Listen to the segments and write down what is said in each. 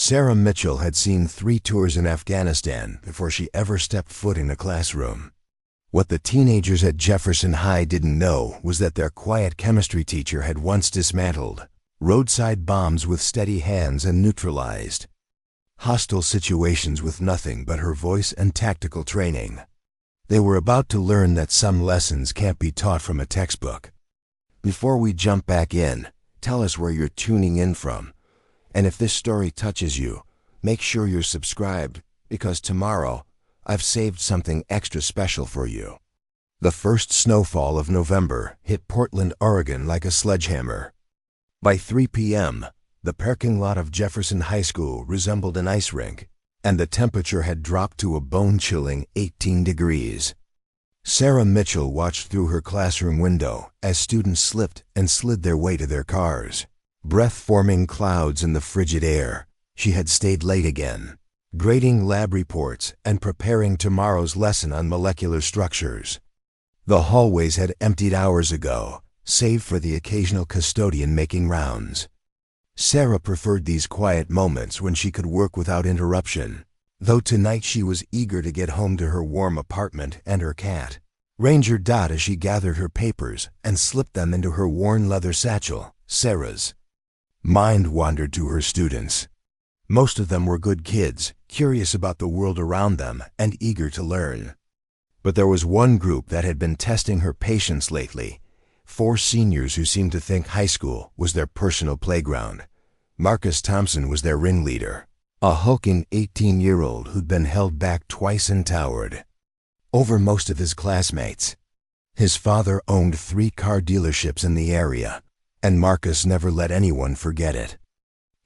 Sarah Mitchell had seen 3 tours in Afghanistan before she ever stepped foot in a classroom. What the teenagers at Jefferson High didn't know was that their quiet chemistry teacher had once dismantled roadside bombs with steady hands and neutralized hostile situations with nothing but her voice and tactical training. They were about to learn that some lessons can't be taught from a textbook. Before we jump back in, tell us where you're tuning in from. And if this story touches you, make sure you're subscribed, because tomorrow I've saved something extra special for you. The first snowfall of November hit Portland, Oregon like a sledgehammer. By 3 p.m., the parking lot of Jefferson High School resembled an ice rink, and the temperature had dropped to a bone-chilling 18 degrees. Sarah Mitchell watched through her classroom window as students slipped and slid their way to their cars. Breath-forming clouds in the frigid air, she had stayed late again, grading lab reports and preparing tomorrow's lesson on molecular structures. The hallways had emptied hours ago, save for the occasional custodian making rounds. Sarah preferred these quiet moments when she could work without interruption, though tonight she was eager to get home to her warm apartment and her cat, Ranger Dot, as she gathered her papers and slipped them into her worn leather satchel. Sarah's mind wandered to her students. Most of them were good kids, curious about the world around them and eager to learn. But there was one group that had been testing her patience lately. 4 seniors who seemed to think high school was their personal playground. Marcus Thompson was their ringleader, a hulking 18-year-old who'd been held back twice and towered over most of his classmates. His father owned 3 car dealerships in the area, and Marcus never let anyone forget it.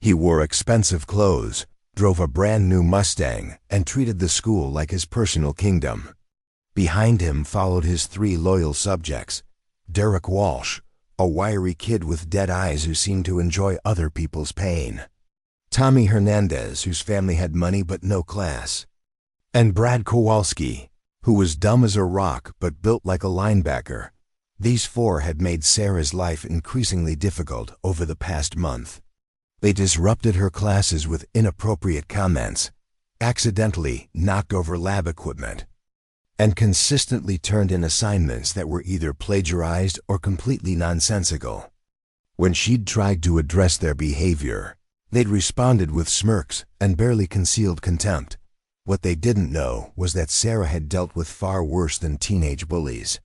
He wore expensive clothes, drove a brand-new Mustang, and treated the school like his personal kingdom. Behind him followed his 3 loyal subjects: Derek Walsh, a wiry kid with dead eyes who seemed to enjoy other people's pain; Tommy Hernandez, whose family had money but no class; and Brad Kowalski, who was dumb as a rock but built like a linebacker. These 4 had made Sarah's life increasingly difficult over the past month. They disrupted her classes with inappropriate comments, accidentally knocked over lab equipment, and consistently turned in assignments that were either plagiarized or completely nonsensical. When she'd tried to address their behavior, they'd responded with smirks and barely concealed contempt. What they didn't know was that Sarah had dealt with far worse than teenage bullies.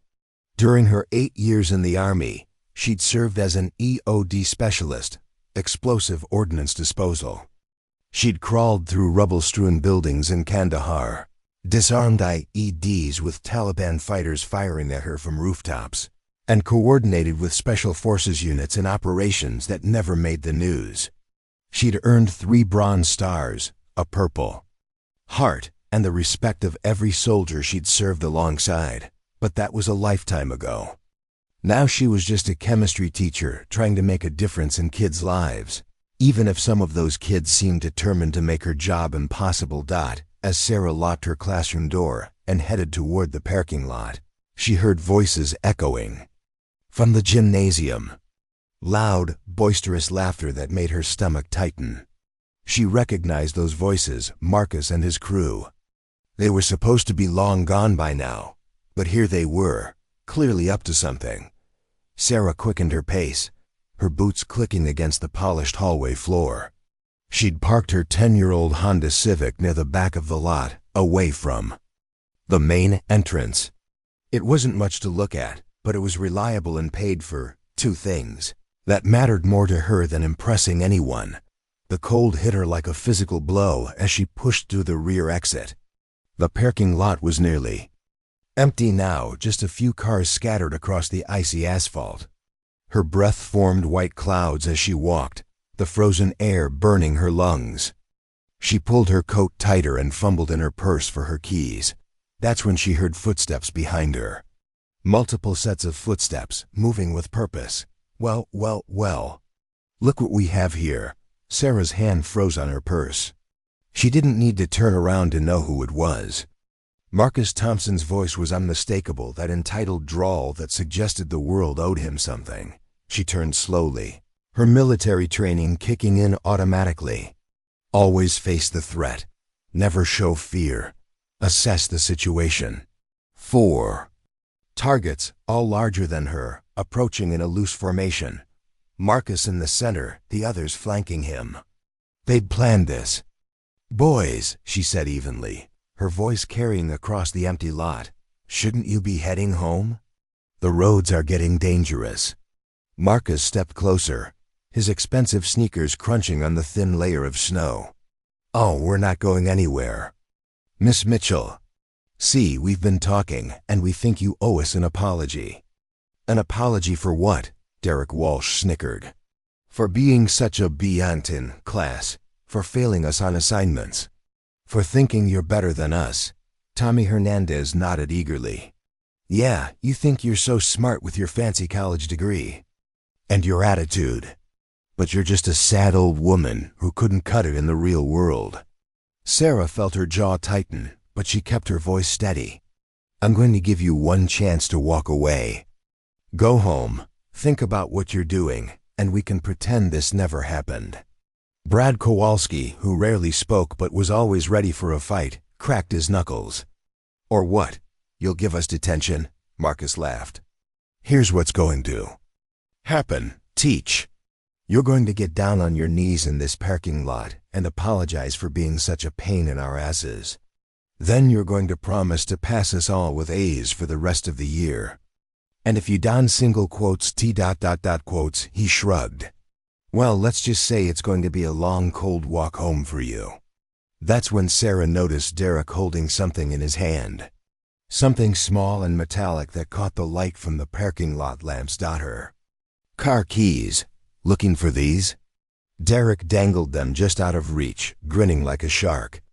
During her 8 years in the Army, she'd served as an EOD specialist, explosive ordnance disposal. She'd crawled through rubble-strewn buildings in Kandahar, disarmed IEDs with Taliban fighters firing at her from rooftops, and coordinated with special forces units in operations that never made the news. She'd earned 3 Bronze Stars, a Purple Heart, and the respect of every soldier she'd served alongside, but that was a lifetime ago. Now she was just a chemistry teacher trying to make a difference in kids' lives, even if some of those kids seemed determined to make her job impossible. As Sarah locked her classroom door and headed toward the parking lot, she heard voices echoing from the gymnasium. Loud, boisterous laughter that made her stomach tighten. She recognized those voices, Marcus and his crew. They were supposed to be long gone by now, but here they were, clearly up to something. Sarah quickened her pace, her boots clicking against the polished hallway floor. She'd parked her 10-year-old Honda Civic near the back of the lot, away from the main entrance. It wasn't much to look at, but it was reliable and paid for 2 things that mattered more to her than impressing anyone. The cold hit her like a physical blow as she pushed through the rear exit. The parking lot was nearly empty now, just a few cars scattered across the icy asphalt. Her breath formed white clouds as she walked, the frozen air burning her lungs. She pulled her coat tighter and fumbled in her purse for her keys. That's when she heard footsteps behind her. Multiple sets of footsteps, moving with purpose. Well. Look what we have here. Sarah's hand froze on her purse. She didn't need to turn around to know who it was. Marcus Thompson's voice was unmistakable, that entitled drawl that suggested the world owed him something. She turned slowly, her military training kicking in automatically. Always face the threat. Never show fear. Assess the situation. 4. Targets, all larger than her, approaching in a loose formation. Marcus in the center, the others flanking him. They'd planned this. "Boys," she said evenly, her voice carrying across the empty lot, "shouldn't you be heading home? The roads are getting dangerous." Marcus stepped closer, his expensive sneakers crunching on the thin layer of snow. "Oh, we're not going anywhere. Miss Mitchell. See, we've been talking, and we think you owe us an apology." "An apology for what?" Derek Walsh snickered. "For being such a biant in class, for failing us on assignments, for thinking you're better than us." Tommy Hernandez nodded eagerly. "Yeah, you think you're so smart with your fancy college degree. And your attitude. But you're just a sad old woman who couldn't cut it in the real world." Sarah felt her jaw tighten, but she kept her voice steady. "I'm going to give you one chance to walk away. Go home, think about what you're doing, and we can pretend this never happened." Brad Kowalski, who rarely spoke but was always ready for a fight, cracked his knuckles. "Or what? You'll give us detention?" Marcus laughed. "Here's what's going to happen. Teach. You're going to get down on your knees in this parking lot and apologize for being such a pain in our asses. Then you're going to promise to pass us all with A's for the rest of the year. And if you don single quotes T ... quotes, he shrugged. Well, let's just say it's going to be a long, cold walk home for you." That's when Sarah noticed Derek holding something in his hand. Something small and metallic that caught the light from the parking lot lamps. Her car keys. "Looking for these?" Derek dangled them just out of reach, grinning like a shark.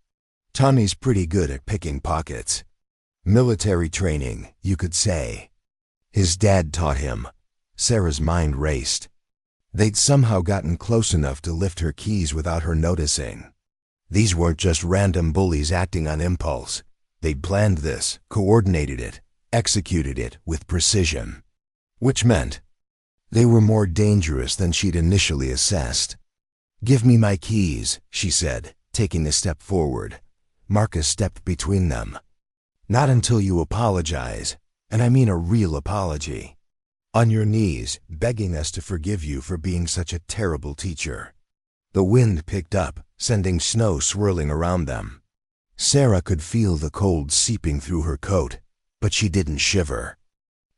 Tommy's pretty good at picking pockets. Military training, you could say. His dad taught him. Sarah's mind raced. They'd somehow gotten close enough to lift her keys without her noticing. These weren't just random bullies acting on impulse. They'd planned this, coordinated it, executed it with precision. Which meant they were more dangerous than she'd initially assessed. "Give me my keys," she said, taking a step forward. Marcus stepped between them. "Not until you apologize, and I mean a real apology. On your knees, begging us to forgive you for being such a terrible teacher." The wind picked up, sending snow swirling around them. Sarah could feel the cold seeping through her coat, but she didn't shiver.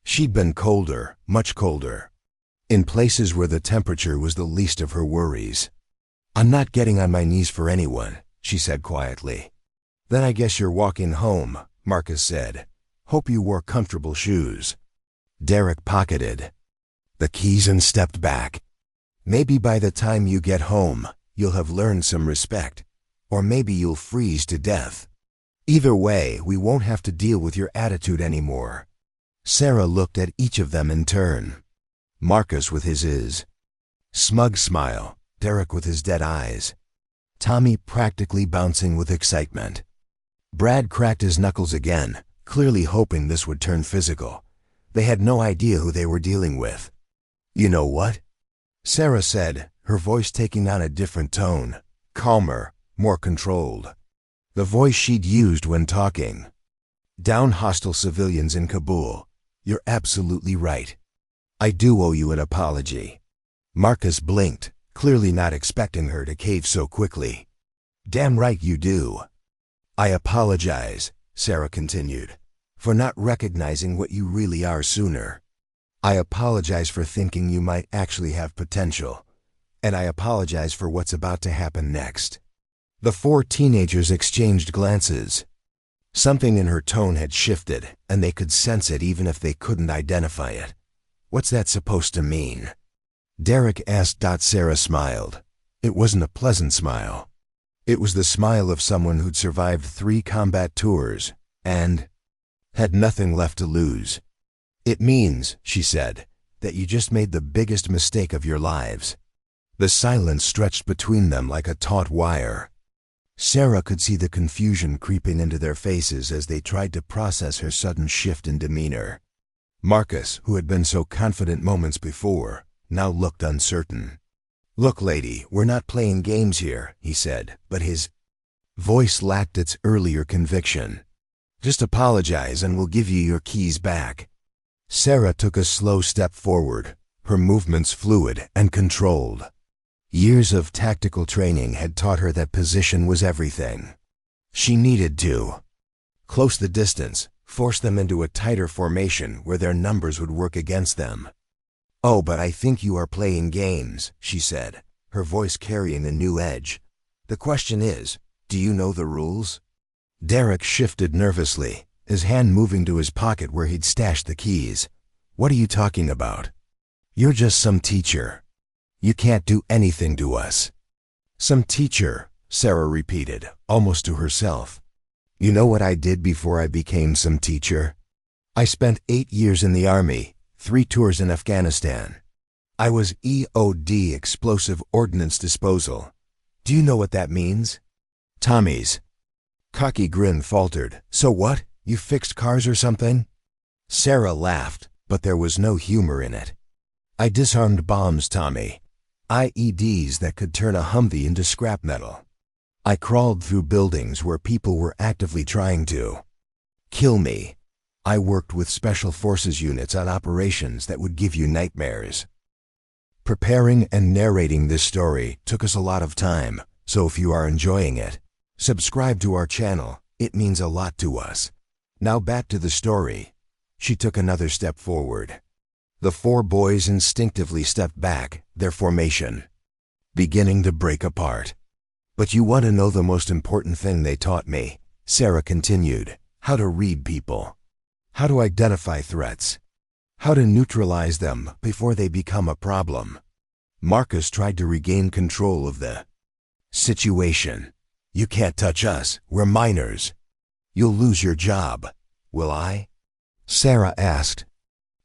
She'd been colder, much colder. In places where the temperature was the least of her worries. "I'm not getting on my knees for anyone," she said quietly. "Then I guess you're walking home," Marcus said. "Hope you wore comfortable shoes." Derek pocketed the keys and stepped back. "Maybe by the time you get home, you'll have learned some respect. Or maybe you'll freeze to death. Either way, we won't have to deal with your attitude anymore." Sarah looked at each of them in turn. Marcus with his smug smile, Derek with his dead eyes, Tommy practically bouncing with excitement. Brad cracked his knuckles again, clearly hoping this would turn physical. They had no idea who they were dealing with. "You know what?" Sarah said, her voice taking on a different tone, calmer, more controlled. The voice she'd used when talking. "Down hostile civilians in Kabul. You're absolutely right. I do owe you an apology." Marcus blinked, clearly not expecting her to cave so quickly. "Damn right you do." "I apologize," Sarah continued, "for not recognizing what you really are sooner. I apologize for thinking you might actually have potential. And I apologize for what's about to happen next." The 4 teenagers exchanged glances. Something in her tone had shifted, and they could sense it even if they couldn't identify it. "What's that supposed to mean?" Derek asked. Sarah smiled. It wasn't a pleasant smile. It was the smile of someone who'd survived 3 combat tours and had nothing left to lose. "It means," she said, "that you just made the biggest mistake of your lives." The silence stretched between them like a taut wire. Sarah could see the confusion creeping into their faces as they tried to process her sudden shift in demeanor. Marcus, who had been so confident moments before, now looked uncertain. "Look, lady, we're not playing games here," he said, but his voice lacked its earlier conviction. "Just apologize and we'll give you your keys back." Sarah took a slow step forward, her movements fluid and controlled. Years of tactical training had taught her that position was everything. She needed to close the distance, force them into a tighter formation where their numbers would work against them. "Oh, but I think you are playing games," she said, her voice carrying a new edge. "The question is, do you know the rules?" Derek shifted nervously, his hand moving to his pocket where he'd stashed the keys. "What are you talking about? You're just some teacher. You can't do anything to us." "Some teacher," Sarah repeated, almost to herself. "You know what I did before I became some teacher? I spent 8 years in the army, 3 tours in Afghanistan. I was EOD, Explosive Ordnance Disposal. Do you know what that means?" Tommy's cocky grin faltered. "So what? You fixed cars or something?" Sarah laughed, but there was no humor in it. "I disarmed bombs, Tommy. IEDs that could turn a Humvee into scrap metal. I crawled through buildings where people were actively trying to kill me. I worked with special forces units on operations that would give you nightmares." Preparing and narrating this story took us a lot of time, so if you are enjoying it, subscribe to our channel. It means a lot to us. Now back to the story. She took another step forward. The 4 boys instinctively stepped back, their formation beginning to break apart. "But you want to know the most important thing they taught me," Sarah continued. "How to read people. How to identify threats. How to neutralize them before they become a problem." Marcus tried to regain control of the situation. "You can't touch us, we're minors." "You'll lose your job." "Will I?" Sarah asked.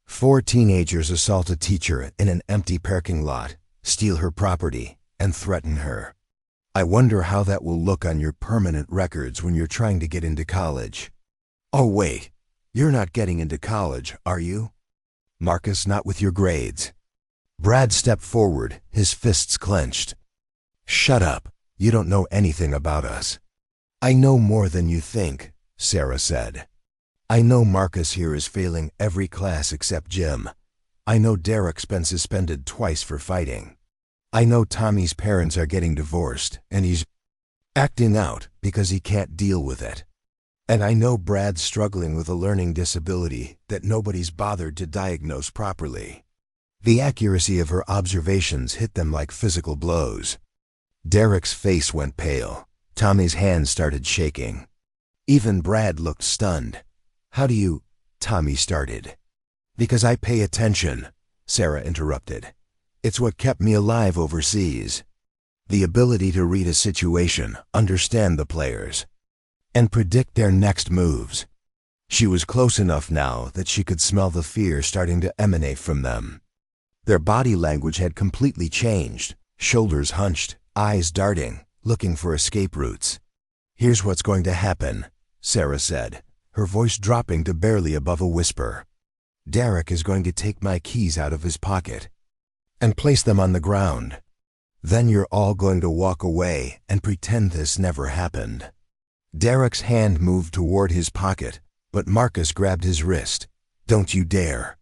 4 teenagers assault a teacher in an empty parking lot, steal her property, and threaten her. I wonder how that will look on your permanent records when you're trying to get into college. "Oh wait, you're not getting into college, are you?" "Marcus, not with your grades." Brad stepped forward, his fists clenched. "Shut up, you don't know anything about us." "I know more than you think," Sarah said. "I know Marcus here is failing every class except gym. I know Derek's been suspended twice for fighting. I know Tommy's parents are getting divorced, and he's acting out because he can't deal with it. And I know Brad's struggling with a learning disability that nobody's bothered to diagnose properly." The accuracy of her observations hit them like physical blows. Derek's face went pale. Tommy's hands started shaking. Even Brad looked stunned. "How do you—" Tommy started. "Because I pay attention," Sarah interrupted. "It's what kept me alive overseas. The ability to read a situation, understand the players, and predict their next moves." She was close enough now that she could smell the fear starting to emanate from them. Their body language had completely changed, shoulders hunched, eyes darting, looking for escape routes. "Here's what's going to happen," Sarah said, her voice dropping to barely above a whisper. "Derek is going to take my keys out of his pocket and place them on the ground. Then you're all going to walk away and pretend this never happened." Derek's hand moved toward his pocket, but Marcus grabbed his wrist. "Don't you dare.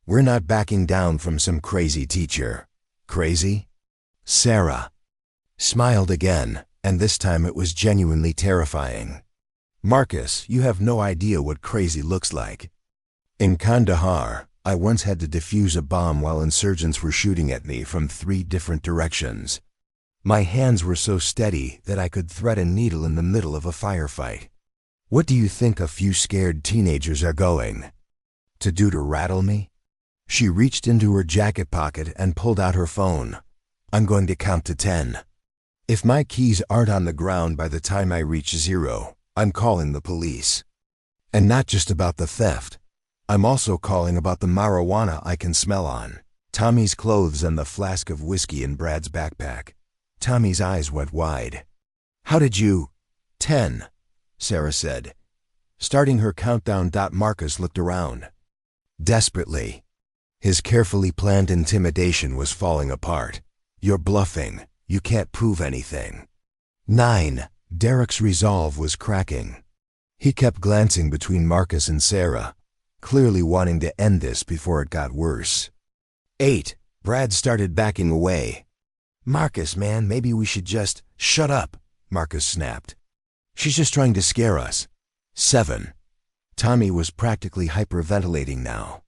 We're not backing down from some crazy teacher." "Crazy?" Sarah smiled again, and this time it was genuinely terrifying. "Marcus, you have no idea what crazy looks like. In Kandahar, I once had to defuse a bomb while insurgents were shooting at me from 3 different directions. My hands were so steady that I could thread a needle in the middle of a firefight. What do you think a few scared teenagers are going to do to rattle me?" She reached into her jacket pocket and pulled out her phone. "I'm going to count to 10. If my keys aren't on the ground by the time I reach 0, I'm calling the police. And not just about the theft. I'm also calling about the marijuana I can smell on Tommy's clothes and the flask of whiskey in Brad's backpack." Tommy's eyes went wide. "How did you—" "10, Sarah said. Starting her countdown. Marcus looked around desperately. His carefully planned intimidation was falling apart. You're bluffing. You can't prove anything. 9. Derek's resolve was cracking. He kept glancing between Marcus and Sarah, clearly wanting to end this before it got worse. 8. Brad started backing away. Marcus, man, maybe we should just— Shut up, Marcus snapped. She's just trying to scare us. 7. Tommy was practically hyperventilating now.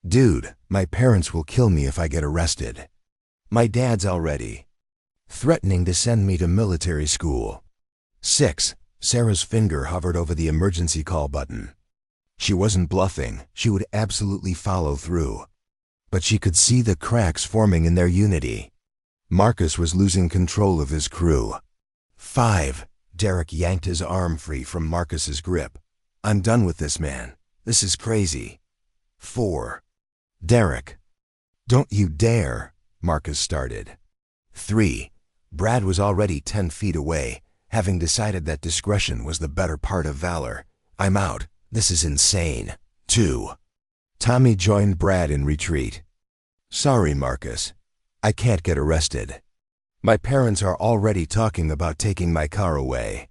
Dude, my parents will kill me if I get arrested. My dad's already threatening to send me to military school. 6. Sarah's finger hovered over the emergency call button. She wasn't bluffing. She would absolutely follow through. But she could see the cracks forming in their unity. Marcus was losing control of his crew. 5. Derek yanked his arm free from Marcus's grip. I'm done with this, man. This is crazy. 4. Derek. Don't you dare, Marcus started. 3. Brad was already 10 feet away, having decided that discretion was the better part of valor. I'm out. This is insane. 2. Tommy joined Brad in retreat. Sorry, Marcus. I can't get arrested. My parents are already talking about taking my car away.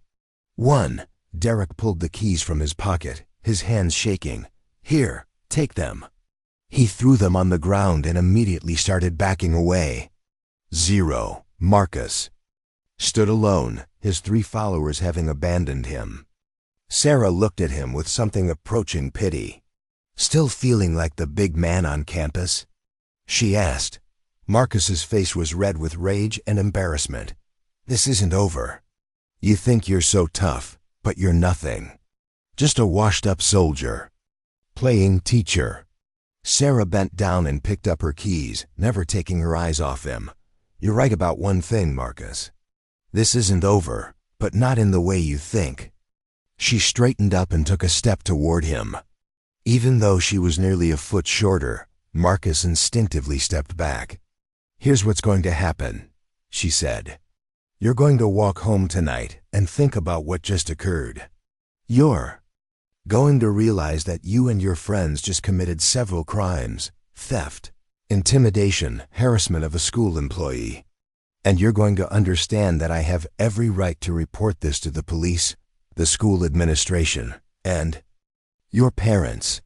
1. Derek pulled the keys from his pocket, his hands shaking. Here, take them. He threw them on the ground and immediately started backing away. 0. Marcus stood alone, his 3 followers having abandoned him. Sarah looked at him with something approaching pity. Still feeling like the big man on campus? She asked. Marcus's face was red with rage and embarrassment. This isn't over. You think you're so tough, but you're nothing. Just a washed-up soldier. Playing teacher. Sarah bent down and picked up her keys, never taking her eyes off him. You're right about one thing, Marcus. This isn't over, but not in the way you think. She straightened up and took a step toward him. Even though she was nearly a foot shorter, Marcus instinctively stepped back. Here's what's going to happen, she said. You're going to walk home tonight and think about what just occurred. You're going to realize that you and your friends just committed several crimes: theft, intimidation, harassment of a school employee. And you're going to understand that I have every right to report this to the police, the school administration, and your parents.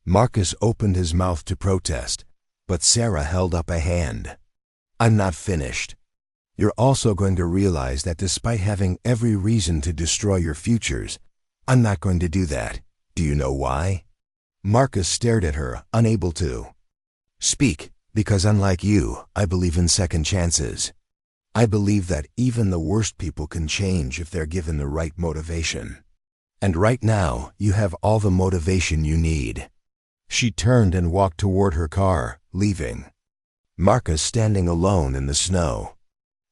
Marcus opened his mouth to protest, but Sarah held up a hand. I'm not finished. You're also going to realize that despite having every reason to destroy your futures, I'm not going to do that. Do you know why? Marcus stared at her, unable to speak, because unlike you, I believe in second chances. I believe that even the worst people can change if they're given the right motivation. And right now, you have all the motivation you need. She turned and walked toward her car, leaving Marcus standing alone in the snow.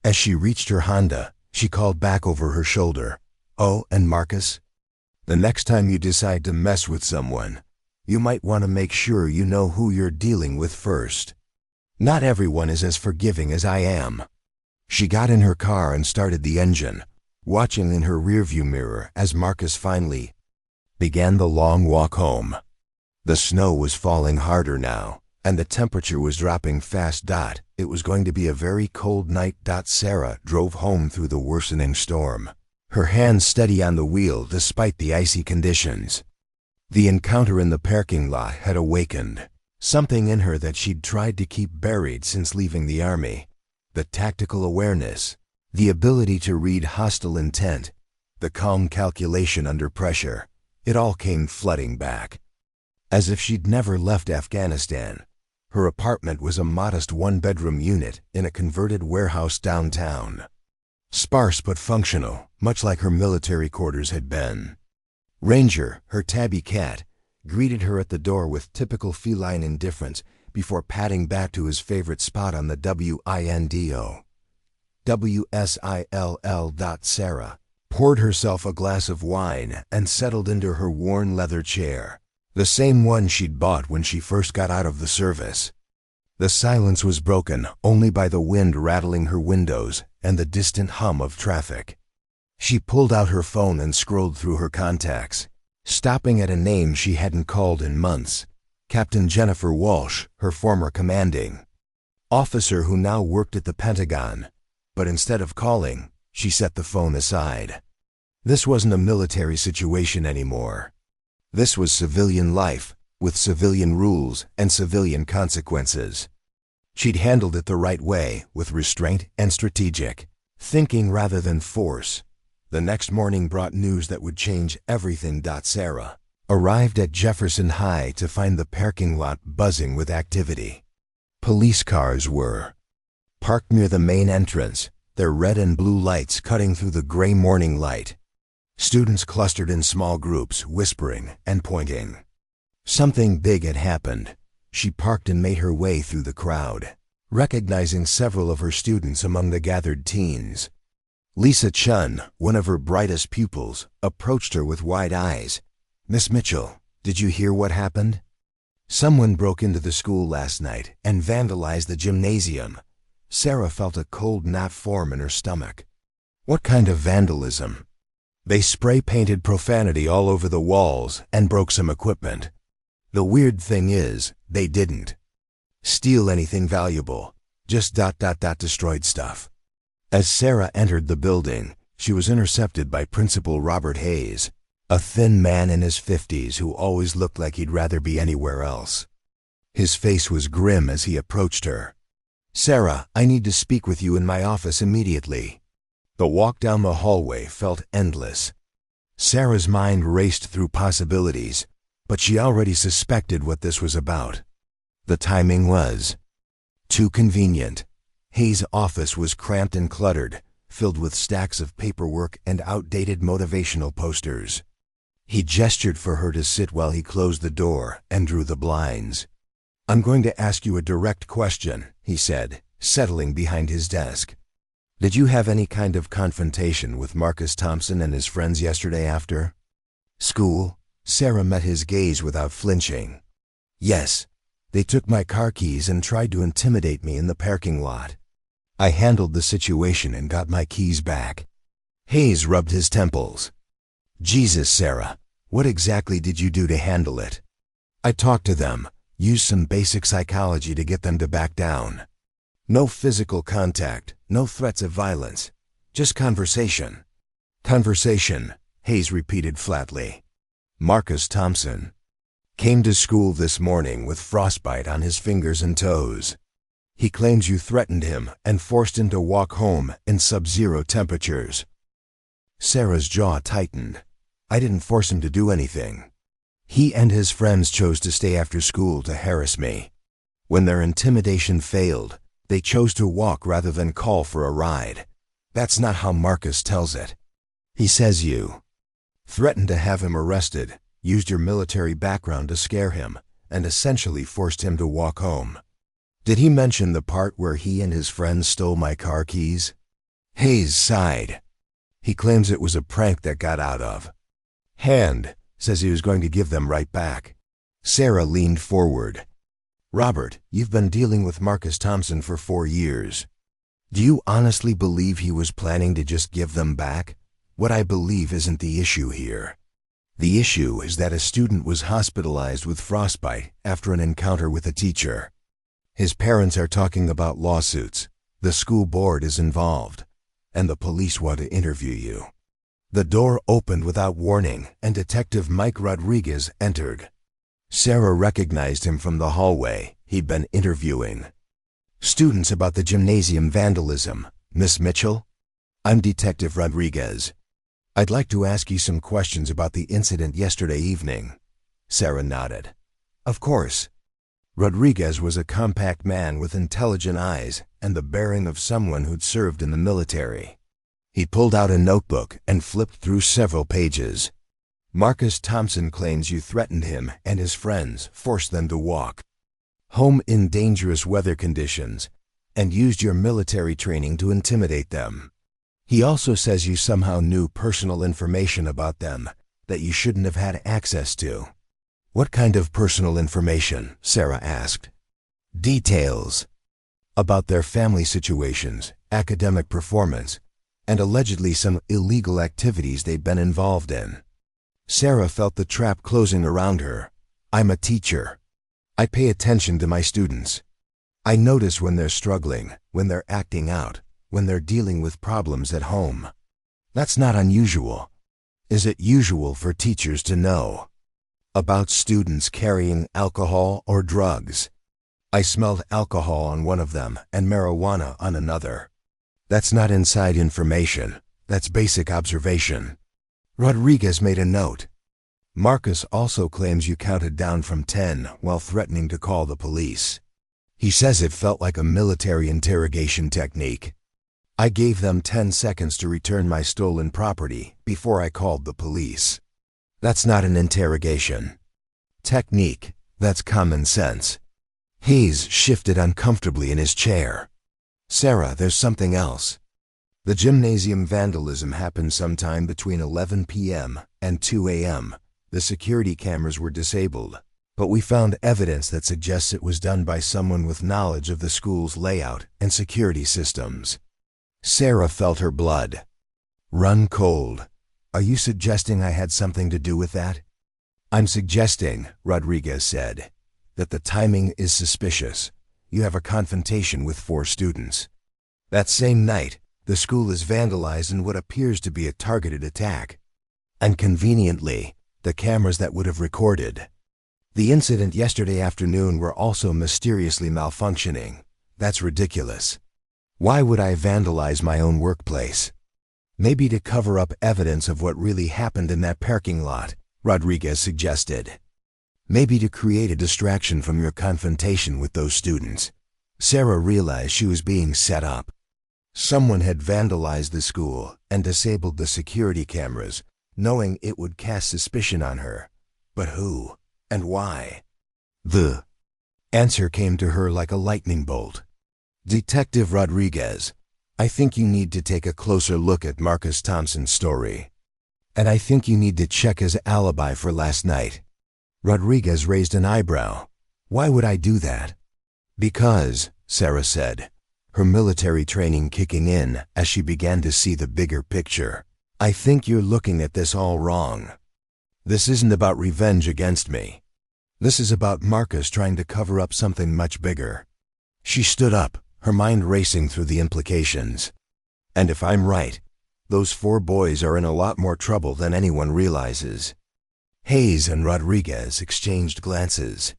As she reached her Honda, she called back over her shoulder. Oh, and Marcus, the next time you decide to mess with someone, you might want to make sure you know who you're dealing with first. Not everyone is as forgiving as I am. She got in her car and started the engine, watching in her rearview mirror as Marcus finally began the long walk home. The snow was falling harder now, and the temperature was dropping fast. It was going to be a very cold night. Sarah drove home through the worsening storm, her hands steady on the wheel despite the icy conditions. The encounter in the parking lot had awakened something in her that she'd tried to keep buried since leaving the army. The tactical awareness, the ability to read hostile intent, the calm calculation under pressure, it all came flooding back. As if she'd never left Afghanistan. Her apartment was a modest 1-bedroom unit in a converted warehouse downtown. Sparse but functional, much like her military quarters had been. Ranger, her tabby cat, greeted her at the door with typical feline indifference before padding back to his favorite spot on the WINDO. WSILL. Sarah poured herself a glass of wine and settled into her worn leather chair, the same one she'd bought when she first got out of the service. The silence was broken only by the wind rattling her windows and the distant hum of traffic. She pulled out her phone and scrolled through her contacts, stopping at a name she hadn't called in months. Captain Jennifer Walsh, her former commanding officer who now worked at the Pentagon, but instead of calling, she set the phone aside. This wasn't a military situation anymore. This was civilian life, with civilian rules and civilian consequences. She'd handled it the right way, with restraint and strategic thinking rather than force. The next morning brought news that would change everything. Sarah arrived at Jefferson High to find the parking lot buzzing with activity. Police cars were parked near the main entrance, their red and blue lights cutting through the gray morning light. Students clustered in small groups, whispering and pointing. Something big had happened. She parked and made her way through the crowd, recognizing several of her students among the gathered teens. Lisa Chun, one of her brightest pupils, approached her with wide eyes. "Miss Mitchell, did you hear what happened? Someone broke into the school last night and vandalized the gymnasium." Sarah felt a cold knot form in her stomach. "What kind of vandalism?" "They spray-painted profanity all over the walls and broke some equipment. The weird thing is, they didn't steal anything valuable, just destroyed stuff." As Sarah entered the building, she was intercepted by Principal Robert Hayes, a thin man in his 50s who always looked like he'd rather be anywhere else. His face was grim as he approached her. "Sarah, I need to speak with you in my office immediately." The walk down the hallway felt endless. Sarah's mind raced through possibilities, but she already suspected what this was about. The timing was too convenient. Hayes' office was cramped and cluttered, filled with stacks of paperwork and outdated motivational posters. He gestured for her to sit while he closed the door and drew the blinds. "I'm going to ask you a direct question," he said, settling behind his desk. "Did you have any kind of confrontation with Marcus Thompson and his friends yesterday after school?" Sarah met his gaze without flinching. "Yes. They took my car keys and tried to intimidate me in the parking lot. I handled the situation and got my keys back." Hayes rubbed his temples. "Jesus, Sarah, what exactly did you do to handle it?" "I talked to them, used some basic psychology to get them to back down. No physical contact, no threats of violence, just conversation." "Conversation," Hayes repeated flatly. "Marcus Thompson came to school this morning with frostbite on his fingers and toes. He claims you threatened him and forced him to walk home in sub-zero temperatures." Sarah's jaw tightened. "I didn't force him to do anything. He and his friends chose to stay after school to harass me. When their intimidation failed, they chose to walk rather than call for a ride. That's not how Marcus tells it. He says you threatened to have him arrested, used your military background to scare him, and essentially forced him to walk home." "Did he mention the part where he and his friends stole my car keys?" Hayes sighed. "He claims it was a prank that got out of hand. Says he was going to give them right back." Sarah leaned forward. "Robert, you've been dealing with Marcus Thompson for 4 years. Do you honestly believe he was planning to just give them back? What I believe isn't the issue here. The issue is that a student was hospitalized with frostbite after an encounter with a teacher. His parents are talking about lawsuits. The school board is involved, and the police want to interview you." The door opened without warning, and Detective Mike Rodriguez entered. Sarah recognized him from the hallway. He'd been interviewing students about the gymnasium vandalism. "Miss Mitchell? I'm Detective Rodriguez. I'd like to ask you some questions about the incident yesterday evening." Sarah nodded. "Of course." Rodriguez was a compact man with intelligent eyes and the bearing of someone who'd served in the military. He pulled out a notebook and flipped through several pages. "Marcus Thompson claims you threatened him and his friends, forced them to walk home in dangerous weather conditions, and used your military training to intimidate them. He also says you somehow knew personal information about them that you shouldn't have had access to." "What kind of personal information?" Sarah asked. "Details about their family situations, academic performance, and allegedly some illegal activities they've been involved in." Sarah felt the trap closing around her. "I'm a teacher. I pay attention to my students. I notice when they're struggling, when they're acting out, when they're dealing with problems at home. That's not unusual. Is it usual for teachers to know about students carrying alcohol or drugs? I smelled alcohol on one of them and marijuana on another. That's not inside information. That's basic observation. Rodriguez made a note. Marcus also claims you counted down from 10 while threatening to call the police. He says it felt like a military interrogation technique. I gave them 10 seconds to return my stolen property before I called the police. That's not an interrogation technique. That's common sense. Hayes shifted uncomfortably in his chair. Sarah, there's something else. The gymnasium vandalism happened sometime between 11 p.m. and 2 a.m. The security cameras were disabled, but we found evidence that suggests it was done by someone with knowledge of the school's layout and security systems. Sarah felt her blood run cold. Are you suggesting I had something to do with that? I'm suggesting, Rodriguez said, that the timing is suspicious. You have a confrontation with 4 students. That same night, the school is vandalized in what appears to be a targeted attack. And conveniently, the cameras that would have recorded the incident yesterday afternoon were also mysteriously malfunctioning. That's ridiculous. Why would I vandalize my own workplace? Maybe to cover up evidence of what really happened in that parking lot, Rodriguez suggested. Maybe to create a distraction from your confrontation with those students. Sarah realized she was being set up. Someone had vandalized the school and disabled the security cameras, knowing it would cast suspicion on her. But who and why? The answer came to her like a lightning bolt. Detective Rodriguez, I think you need to take a closer look at Marcus Thompson's story. And I think you need to check his alibi for last night. Rodriguez raised an eyebrow. Why would I do that? Because, Sarah said, her military training kicking in as she began to see the bigger picture. I think you're looking at this all wrong. This isn't about revenge against me. This is about Marcus trying to cover up something much bigger. She stood up, her mind racing through the implications. And if I'm right, those 4 boys are in a lot more trouble than anyone realizes. Hayes and Rodriguez exchanged glances.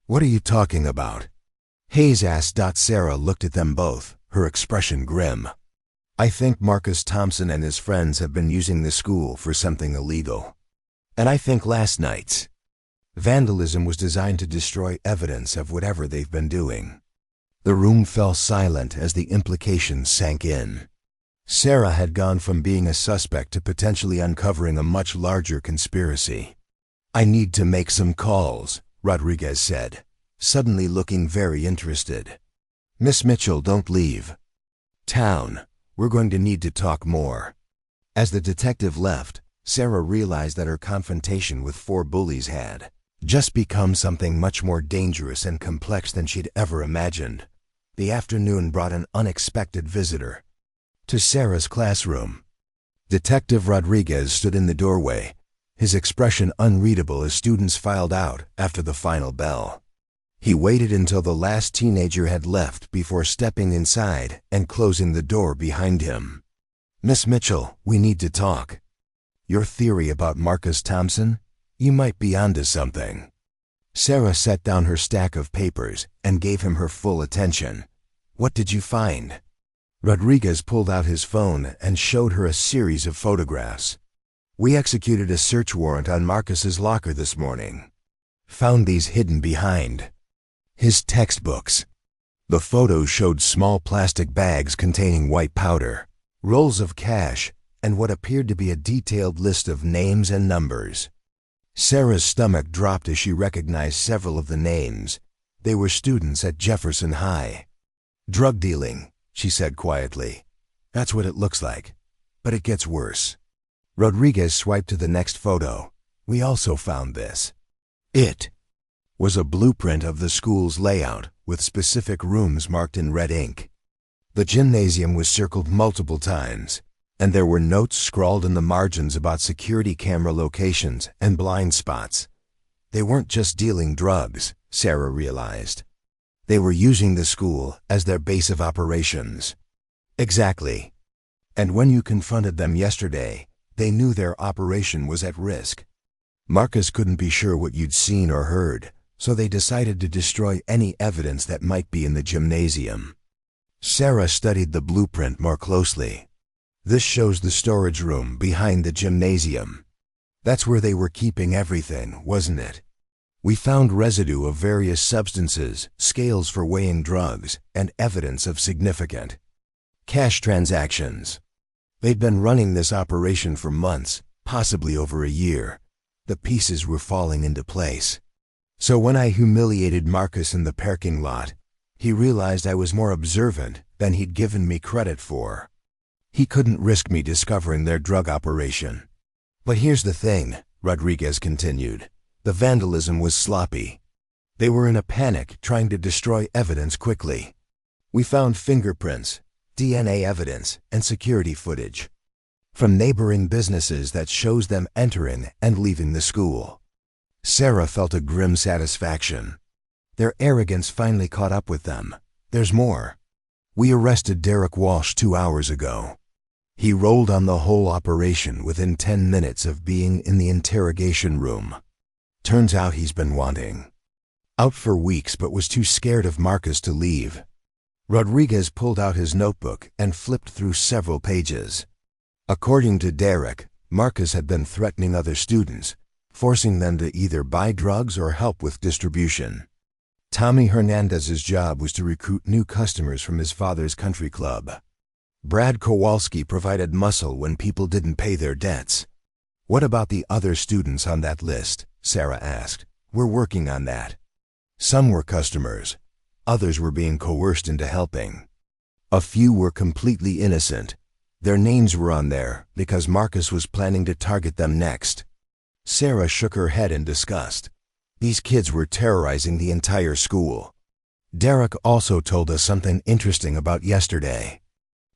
What are you talking about? Hayes asked. Sarah looked at them both, her expression grim. I think Marcus Thompson and his friends have been using the school for something illegal. And I think last night's vandalism was designed to destroy evidence of whatever they've been doing. The room fell silent as the implications sank in. Sarah had gone from being a suspect to potentially uncovering a much larger conspiracy. I need to make some calls, Rodriguez said, suddenly looking very interested. Miss Mitchell, don't leave town. We're going to need to talk more. As the detective left, Sarah realized that her confrontation with 4 bullies had just become something much more dangerous and complex than she'd ever imagined. The afternoon brought an unexpected visitor to Sarah's classroom. Detective Rodriguez stood in the doorway, his expression unreadable as students filed out after the final bell. He waited until the last teenager had left before stepping inside and closing the door behind him. Miss Mitchell, we need to talk. Your theory about Marcus Thompson? You might be onto something. Sarah set down her stack of papers and gave him her full attention. What did you find? Rodriguez pulled out his phone and showed her a series of photographs. We executed a search warrant on Marcus's locker this morning. Found these hidden behind his textbooks. The photos showed small plastic bags containing white powder, rolls of cash, and what appeared to be a detailed list of names and numbers. Sarah's stomach dropped as she recognized several of the names. They were students at Jefferson High. Drug dealing, she said quietly. That's what it looks like. But it gets worse. Rodriguez swiped to the next photo. We also found this. It was a blueprint of the school's layout with specific rooms marked in red ink. The gymnasium was circled multiple times, and there were notes scrawled in the margins about security camera locations and blind spots. They weren't just dealing drugs, Sarah realized. They were using the school as their base of operations. Exactly. And when you confronted them yesterday, they knew their operation was at risk. Marcus couldn't be sure what you'd seen or heard, so they decided to destroy any evidence that might be in the gymnasium. Sarah studied the blueprint more closely. This shows the storage room behind the gymnasium. That's where they were keeping everything, wasn't it? We found residue of various substances, scales for weighing drugs, and evidence of significant cash transactions. They'd been running this operation for months, possibly over a year. The pieces were falling into place. So when I humiliated Marcus in the parking lot, he realized I was more observant than he'd given me credit for. He couldn't risk me discovering their drug operation. But here's the thing, Rodriguez continued. The vandalism was sloppy. They were in a panic, trying to destroy evidence quickly. We found fingerprints, DNA evidence, and security footage from neighboring businesses that shows them entering and leaving the school. Sarah felt a grim satisfaction. Their arrogance finally caught up with them. There's more. We arrested Derek Walsh 2 hours ago. He rolled on the whole operation within 10 minutes of being in the interrogation room. Turns out he's been wanting out for weeks but was too scared of Marcus to leave. Rodriguez pulled out his notebook and flipped through several pages. According to Derek, Marcus had been threatening other students, forcing them to either buy drugs or help with distribution. Tommy Hernandez's job was to recruit new customers from his father's country club. Brad Kowalski provided muscle when people didn't pay their debts. What about the other students on that list? Sarah asked. We're working on that. Some were customers. Others were being coerced into helping. A few were completely innocent. Their names were on there because Marcus was planning to target them next. Sarah shook her head in disgust. These kids were terrorizing the entire school. Derek also told us something interesting about yesterday.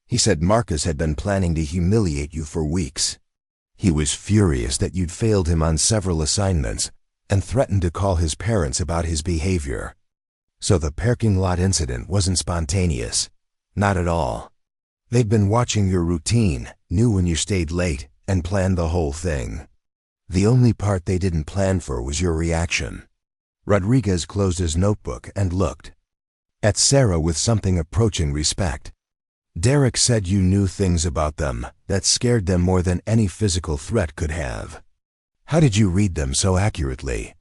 He said Marcus had been planning to humiliate you for weeks. He was furious that you'd failed him on several assignments and threatened to call his parents about his behavior. So the parking lot incident wasn't spontaneous. Not at all. They'd been watching your routine, knew when you stayed late, and planned the whole thing. The only part they didn't plan for was your reaction. Rodriguez closed his notebook and looked at Sarah with something approaching respect. Derek said you knew things about them that scared them more than any physical threat could have. How did you read them so accurately?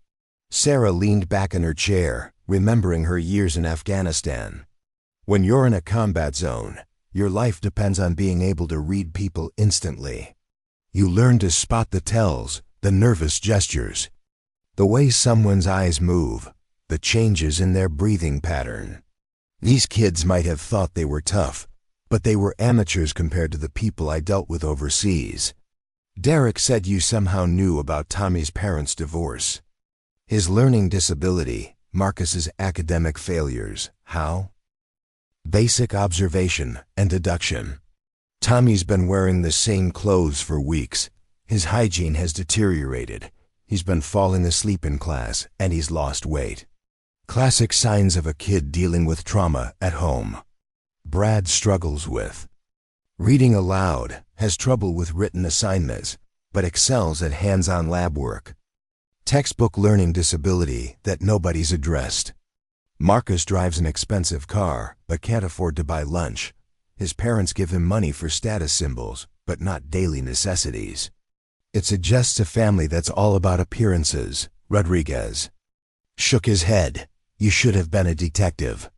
Sarah leaned back in her chair, remembering her years in Afghanistan. When you're in a combat zone, your life depends on being able to read people instantly. You learn to spot the tells, the nervous gestures, the way someone's eyes move, the changes in their breathing pattern. These kids might have thought they were tough, but they were amateurs compared to the people I dealt with overseas. Derek said you somehow knew about Tommy's parents' divorce, his learning disability, Marcus's academic failures. How? Basic observation and deduction. Tommy's been wearing the same clothes for weeks. His hygiene has deteriorated. He's been falling asleep in class, and he's lost weight. Classic signs of a kid dealing with trauma at home. Brad struggles with reading aloud, has trouble with written assignments, but excels at hands-on lab work. Textbook learning disability that nobody's addressed. Marcus drives an expensive car, but can't afford to buy lunch. His parents give him money for status symbols, but not daily necessities. It suggests a family that's all about appearances. Rodriguez shook his head. You should have been a detective.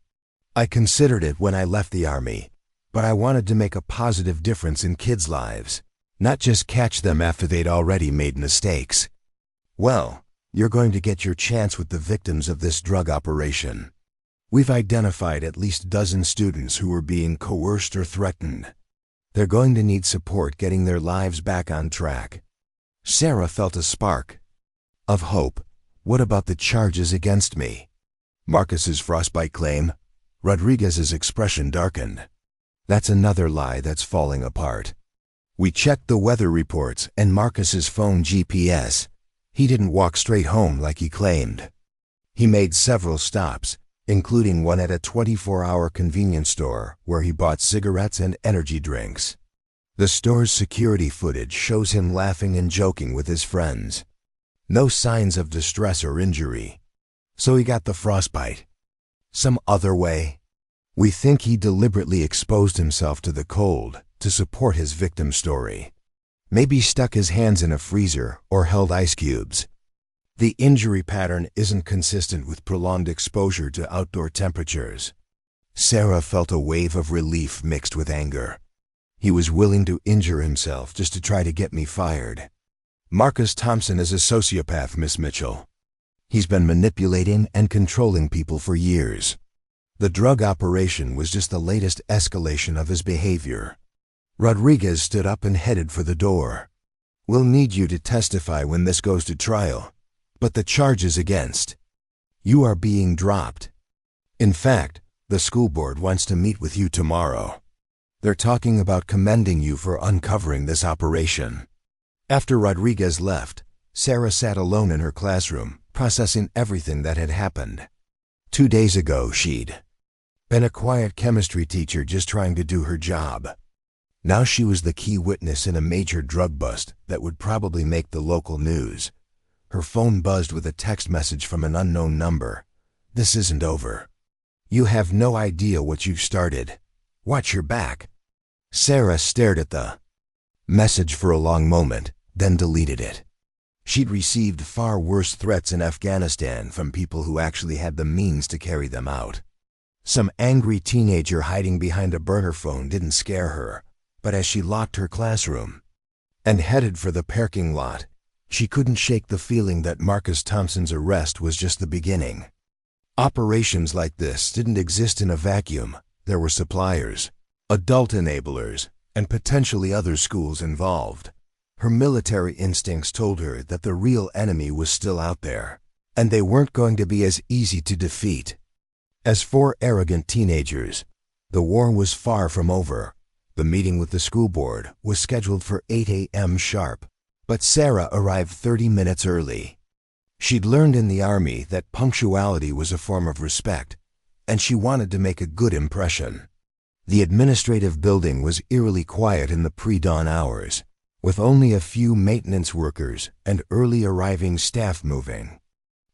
I considered it when I left the army, but I wanted to make a positive difference in kids' lives, not just catch them after they'd already made mistakes. Well, you're going to get your chance with the victims of this drug operation. We've identified at least a dozen students who were being coerced or threatened. They're going to need support getting their lives back on track. Sarah felt a spark of hope. What about the charges against me? Marcus's frostbite claim? Rodriguez's expression darkened. That's another lie that's falling apart. We checked the weather reports and Marcus's phone GPS. He didn't walk straight home like he claimed. He made several stops. including one at a 24-hour convenience store where he bought cigarettes and energy drinks. The store's security footage shows him laughing and joking with his friends. No signs of distress or injury. So he got the frostbite. Some other way? We think he deliberately exposed himself to the cold to support his victim story. Maybe stuck his hands in a freezer or held ice cubes. The injury pattern isn't consistent with prolonged exposure to outdoor temperatures. Sarah felt a wave of relief mixed with anger. He was willing to injure himself just to try to get me fired. Marcus Thompson is a sociopath, Miss Mitchell. He's been manipulating and controlling people for years. The drug operation was just the latest escalation of his behavior. Rodriguez stood up and headed for the door. We'll need you to testify when this goes to trial, but the charges against you are being dropped. In fact, the school board wants to meet with you tomorrow. They're talking about commending you for uncovering this operation. After Rodriguez left, Sarah sat alone in her classroom, processing everything that had happened. 2 days ago, she'd been a quiet chemistry teacher just trying to do her job. Now she was the key witness in a major drug bust that would probably make the local news. Her phone buzzed with a text message from an unknown number. This isn't over. You have no idea what you've started. Watch your back. Sarah stared at the message for a long moment, then deleted it. She'd received far worse threats in Afghanistan from people who actually had the means to carry them out. Some angry teenager hiding behind a burner phone didn't scare her, but as she locked her classroom and headed for the parking lot, she couldn't shake the feeling that Marcus Thompson's arrest was just the beginning. Operations like this didn't exist in a vacuum. There were suppliers, adult enablers, and potentially other schools involved. Her military instincts told her that the real enemy was still out there, and they weren't going to be as easy to defeat. As for arrogant teenagers, the war was far from over. The meeting with the school board was scheduled for 8 a.m. sharp, but Sarah arrived 30 minutes early. She'd learned in the Army that punctuality was a form of respect, and she wanted to make a good impression. The administrative building was eerily quiet in the pre-dawn hours, with only a few maintenance workers and early arriving staff moving.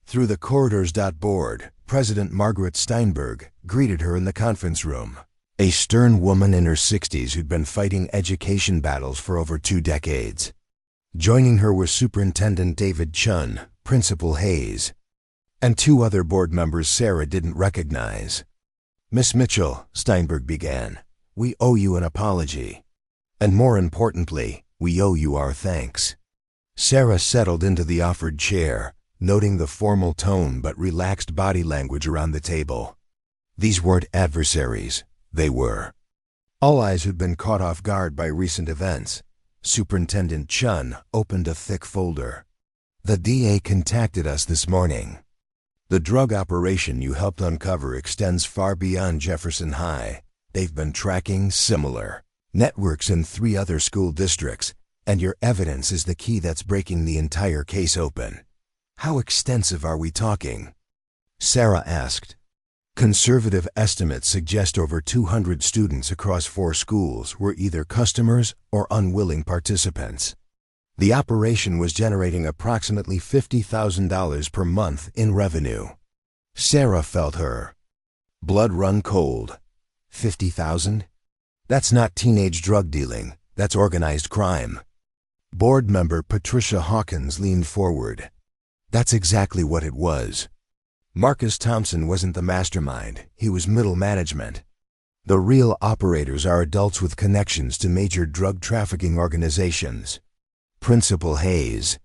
Through the corridors. Board, President Margaret Steinberg greeted her in the conference room, a stern woman in her 60s who'd been fighting education battles for over 2 decades. Joining her were Superintendent David Chun, Principal Hayes, and 2 other board members Sarah didn't recognize. Miss Mitchell, Steinberg began, we owe you an apology. And more importantly, we owe you our thanks. Sarah settled into the offered chair, noting the formal tone but relaxed body language around the table. These weren't adversaries, they were all eyes who'd been caught off guard by recent events. Superintendent Chun opened a thick folder. The DA contacted us this morning. The drug operation you helped uncover extends far beyond Jefferson High. They've been tracking similar networks in 3 other school districts, and your evidence is the key that's breaking the entire case open. How extensive are we talking? Sarah asked. Conservative estimates suggest over 200 students across 4 schools were either customers or unwilling participants. The operation was generating approximately $50,000 per month in revenue. Sarah felt her blood run cold. 50,000? That's not teenage drug dealing, that's organized crime. Board member Patricia Hawkins leaned forward. That's exactly what it was. Marcus Thompson wasn't the mastermind, he was middle management. The real operators are adults with connections to major drug trafficking organizations. Principal Hayes,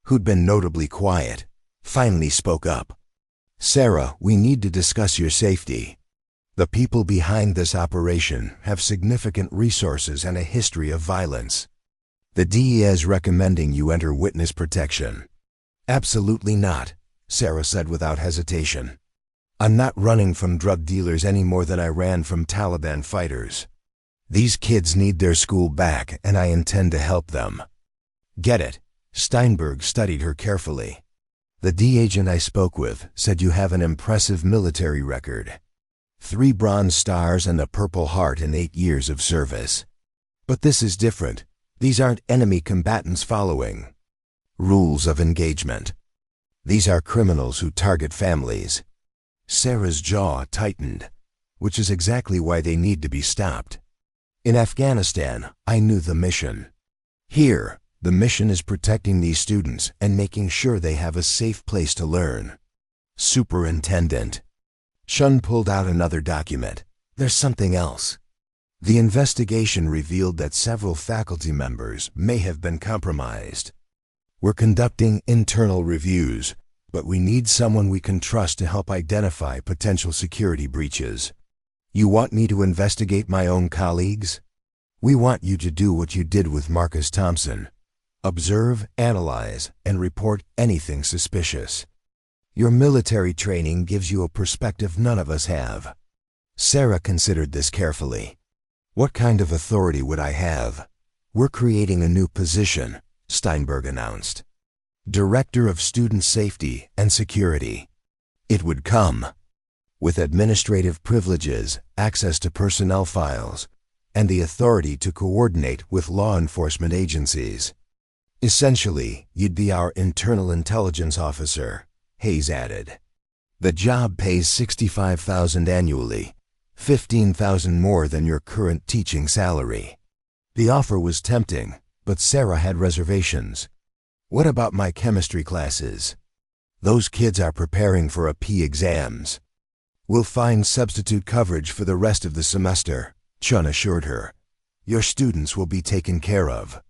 who'd been notably quiet, finally spoke up. Sarah, we need to discuss your safety. The people behind this operation have significant resources and a history of violence. The DEA is recommending you enter witness protection. Absolutely not, Sarah said without hesitation. I'm not running from drug dealers any more than I ran from Taliban fighters. These kids need their school back, and I intend to help them. Get it? Steinberg studied her carefully. The D agent I spoke with said you have an impressive military record. 3 Bronze Stars and a Purple Heart in 8 years of service. But this is different. These aren't enemy combatants following rules of engagement. These are criminals who target families. Sarah's jaw tightened, which is exactly why they need to be stopped. In Afghanistan, I knew the mission. Here, the mission is protecting these students and making sure they have a safe place to learn. Superintendent Shun pulled out another document. There's something else. The investigation revealed that several faculty members may have been compromised. We're conducting internal reviews, but we need someone we can trust to help identify potential security breaches. You want me to investigate my own colleagues? We want you to do what you did with Marcus Thompson. Observe, analyze, and report anything suspicious. Your military training gives you a perspective none of us have. Sarah considered this carefully. What kind of authority would I have? We're creating a new position, Steinberg announced. Director of Student Safety and Security. It would come with administrative privileges, access to personnel files, and the authority to coordinate with law enforcement agencies. Essentially, you'd be our internal intelligence officer, Hayes added. The job pays $65,000 annually, $15,000 more than your current teaching salary. The offer was tempting, but Sarah had reservations. What about my chemistry classes? Those kids are preparing for AP exams. We'll find substitute coverage for the rest of the semester, Chun assured her. Your students will be taken care of.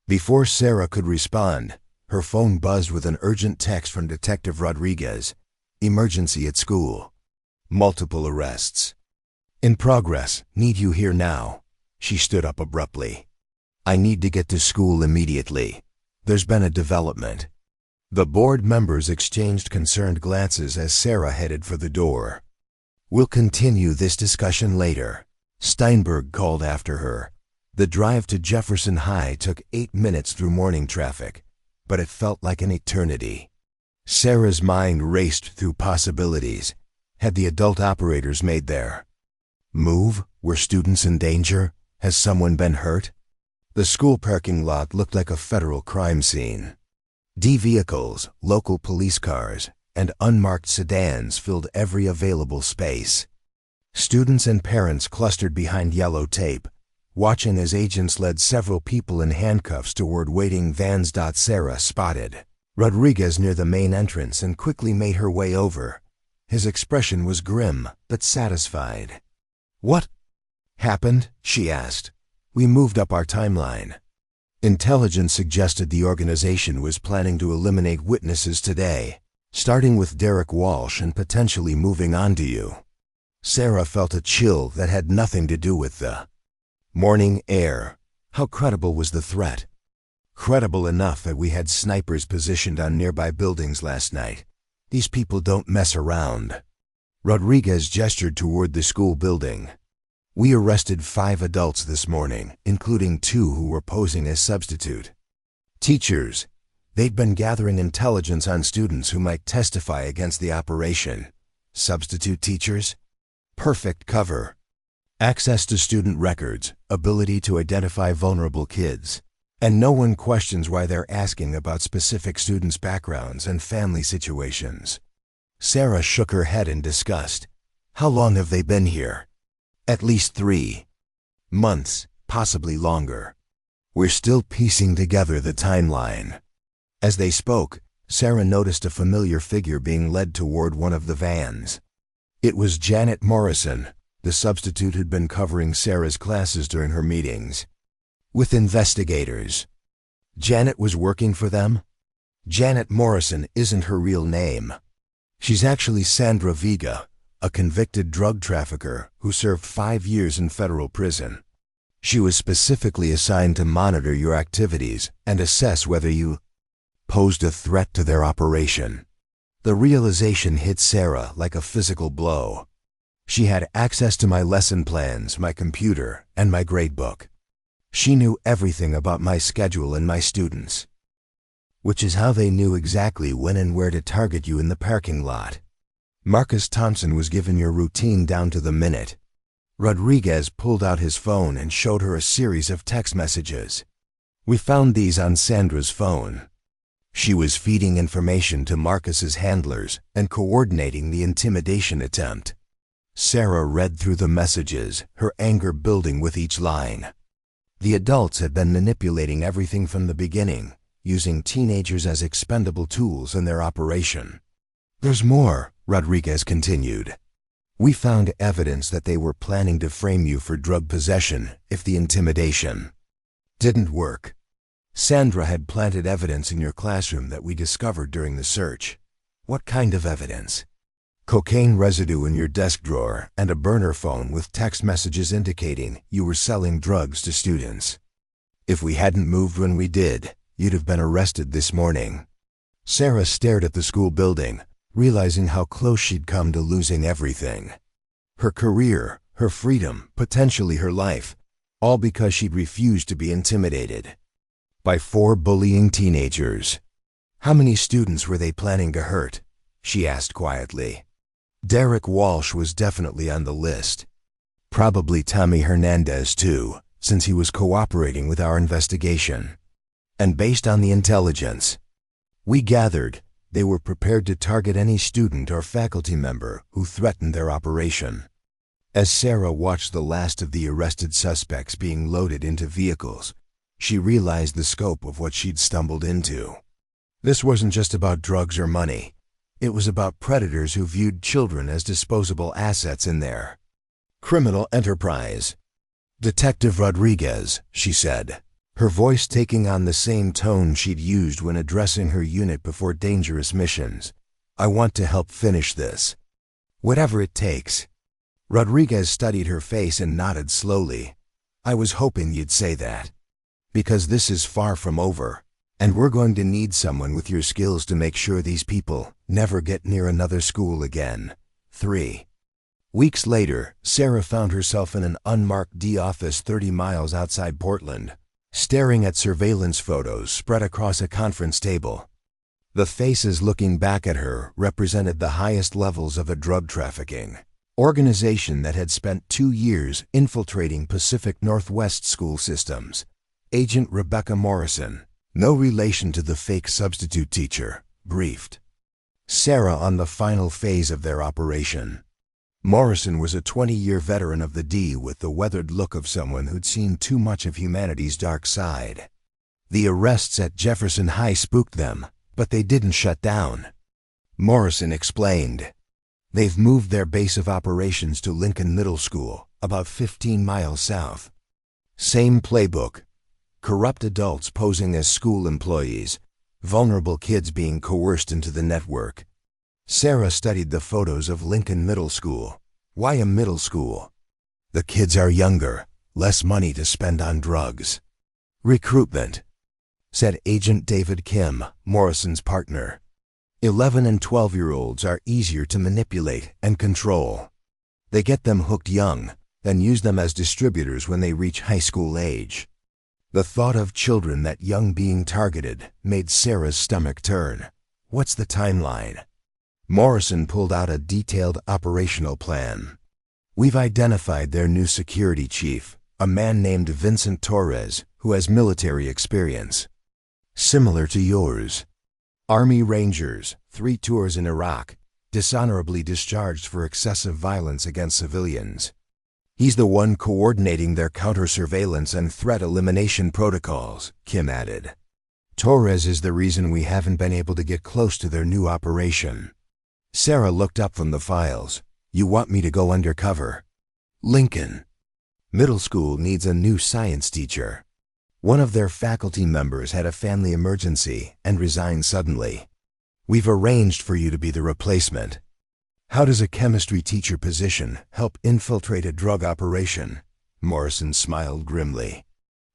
Before Sarah could respond, her phone buzzed with an urgent text from Detective Rodriguez. Emergency at school. Multiple arrests. In progress. Need you here now. She stood up abruptly. I need to get to school immediately. There's been a development. The board members exchanged concerned glances as Sarah headed for the door. We'll continue this discussion later, Steinberg called after her. The drive to Jefferson High took 8 minutes through morning traffic, but it felt like an eternity. Sarah's mind raced through possibilities. Had the adult operators made their move? Were students in danger? Has someone been hurt? The school parking lot looked like a federal crime scene. D vehicles, local police cars, and unmarked sedans filled every available space. Students and parents clustered behind yellow tape, watching as agents led several people in handcuffs toward waiting vans. Sarah spotted Rodriguez near the main entrance and quickly made her way over. His expression was grim, but satisfied. What happened? She asked. We moved up our timeline. Intelligence suggested the organization was planning to eliminate witnesses today, starting with Derek Walsh and potentially moving on to you. Sarah felt a chill that had nothing to do with the morning air. How credible was the threat? Credible enough that we had snipers positioned on nearby buildings last night. These people don't mess around. Rodriguez gestured toward the school building. We arrested 5 adults this morning, including 2 who were posing as substitute teachers. They'd been gathering intelligence on students who might testify against the operation. Substitute teachers? Perfect cover. Access to student records, ability to identify vulnerable kids. And no one questions why they're asking about specific students' backgrounds and family situations. Sarah shook her head in disgust. How long have they been here? At least 3 months, possibly longer. We're still piecing together the timeline. As they spoke, Sarah noticed a familiar figure being led toward one of the vans. It was Janet Morrison, the substitute who'd been covering Sarah's classes during her meetings with investigators. Janet was working for them? Janet Morrison isn't her real name. She's actually Sandra Vega, a convicted drug trafficker who served 5 years in federal prison. She was specifically assigned to monitor your activities and assess whether you posed a threat to their operation. The realization hit Sarah like a physical blow. She had access to my lesson plans, my computer, and my gradebook. She knew everything about my schedule and my students. which is how they knew exactly when and where to target you in the parking lot. Marcus Thompson was given your routine down to the minute. Rodriguez pulled out his phone and showed her a series of text messages. We found these on Sandra's phone. She was feeding information to Marcus's handlers and coordinating the intimidation attempt. Sarah read through the messages, her anger building with each line. The adults had been manipulating everything from the beginning, using teenagers as expendable tools in their operation. There's more, Rodriguez continued. We found evidence that they were planning to frame you for drug possession if the intimidation didn't work. Sandra had planted evidence in your classroom that we discovered during the search. What kind of evidence? Cocaine residue in your desk drawer and a burner phone with text messages indicating you were selling drugs to students. If we hadn't moved when we did, you'd have been arrested this morning. Sarah stared at the school building, realizing how close she'd come to losing everything. Her career, her freedom, potentially her life, all because she'd refused to be intimidated by 4 bullying teenagers. How many students were they planning to hurt? She asked quietly. Derek Walsh was definitely on the list. Probably Tommy Hernandez too, since he was cooperating with our investigation. And based on the intelligence we gathered, they were prepared to target any student or faculty member who threatened their operation. As Sarah watched the last of the arrested suspects being loaded into vehicles, she realized the scope of what she'd stumbled into. This wasn't just about drugs or money. It was about predators who viewed children as disposable assets in their criminal enterprise. Detective Rodriguez, she said, her voice taking on the same tone she'd used when addressing her unit before dangerous missions. I want to help finish this. Whatever it takes. Rodriguez studied her face and nodded slowly. I was hoping you'd say that. Because this is far from over, and we're going to need someone with your skills to make sure these people never get near another school again. 3 weeks later, Sarah found herself in an unmarked D office 30 miles outside Portland, staring at surveillance photos spread across a conference table. The faces looking back at her represented the highest levels of a drug trafficking organization that had spent 2 years infiltrating Pacific Northwest school systems. Agent Rebecca Morrison, no relation to the fake substitute teacher, briefed Sarah on the final phase of their operation. Morrison was a 20-year veteran of the D with the weathered look of someone who'd seen too much of humanity's dark side. The arrests at Jefferson High spooked them, but they didn't shut down. Morrison explained. They've moved their base of operations to Lincoln Middle School, about 15 miles south. Same playbook. Corrupt adults posing as school employees, vulnerable kids being coerced into the network. Sarah studied the photos of Lincoln Middle School. Why a middle school? The kids are younger, less money to spend on drugs. Recruitment, said Agent David Kim, Morrison's partner. 11 and 12-year-olds are easier to manipulate and control. They get them hooked young, then use them as distributors when they reach high school age. The thought of children that young being targeted made Sarah's stomach turn. What's the timeline? Morrison pulled out a detailed operational plan. We've identified their new security chief, a man named Vincent Torres, who has military experience. Similar to yours. Army Rangers, 3 tours in Iraq, dishonorably discharged for excessive violence against civilians. He's the one coordinating their counter-surveillance and threat elimination protocols, Kim added. Torres is the reason we haven't been able to get close to their new operation. Sarah looked up from the files. You want me to go undercover? Lincoln Middle School needs a new science teacher. One of their faculty members had a family emergency and resigned suddenly. We've arranged for you to be the replacement. How does a chemistry teacher position help infiltrate a drug operation? Morrison smiled grimly.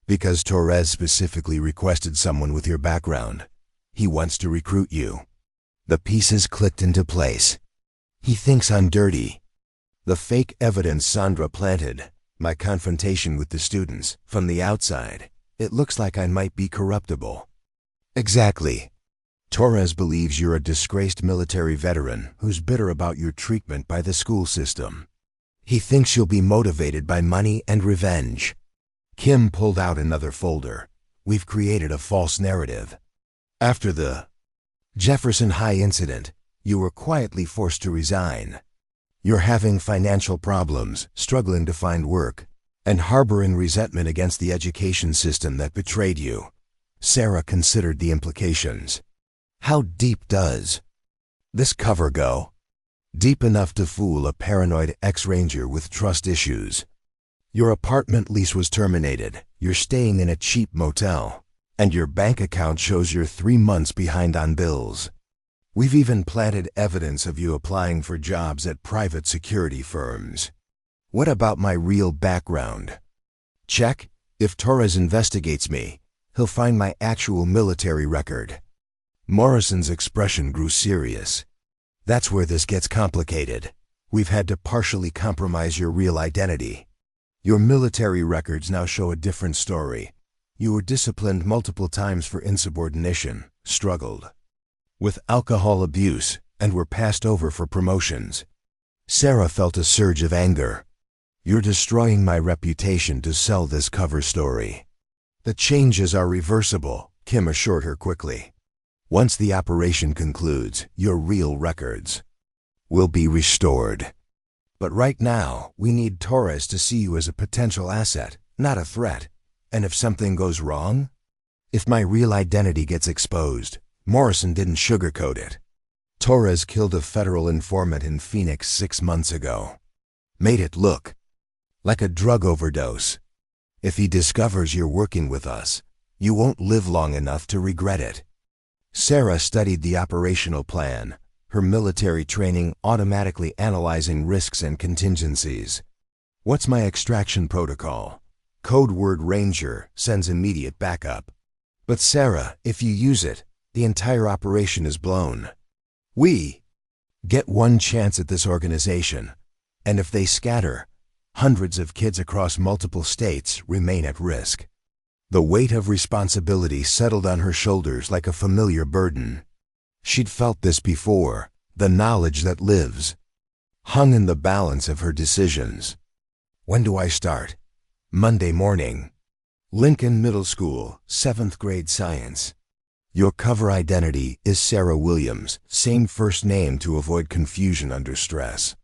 Because Torres specifically requested someone with your background. He wants to recruit you. The pieces clicked into place. He thinks I'm dirty. The fake evidence Sandra planted, my confrontation with the students, from the outside, it looks like I might be corruptible. Exactly, Torres believes you're a disgraced military veteran who's bitter about your treatment by the school system. He thinks you'll be motivated by money and revenge. Kim pulled out another folder. We've created a false narrative. After the Jefferson High incident, you were quietly forced to resign. You're having financial problems, struggling to find work, and harboring resentment against the education system that betrayed you. Sarah considered the implications. How deep does this cover go? Deep enough to fool a paranoid ex-ranger with trust issues. Your apartment lease was terminated, you're staying in a cheap motel, and your bank account shows you're 3 months behind on bills. We've even planted evidence of you applying for jobs at private security firms. What about my real background? Check. If Torres investigates me, he'll find my actual military record. Morrison's expression grew serious. That's where this gets complicated. We've had to partially compromise your real identity. Your military records now show a different story. You were disciplined multiple times for insubordination, struggled with alcohol abuse, and were passed over for promotions. Sarah felt a surge of anger. You're destroying my reputation to sell this cover story. The changes are reversible, Kim assured her quickly. Once the operation concludes, your real records will be restored. But right now, we need Torres to see you as a potential asset, not a threat. And if something goes wrong? If my real identity gets exposed, Morrison didn't sugarcoat it. Torres killed a federal informant in Phoenix 6 months ago. Made it look like a drug overdose. If he discovers you're working with us, you won't live long enough to regret it. Sarah studied the operational plan, her military training automatically analyzing risks and contingencies. What's my extraction protocol? Code word Ranger sends immediate backup. But Sarah, if you use it, the entire operation is blown. We get one chance at this organization, and if they scatter, hundreds of kids across multiple states remain at risk. The weight of responsibility settled on her shoulders like a familiar burden. She'd felt this before, the knowledge that lives hung in the balance of her decisions. When do I start? Monday morning. Lincoln Middle School, 7th grade science. Your cover identity is Sarah Williams, same first name to avoid confusion under stress.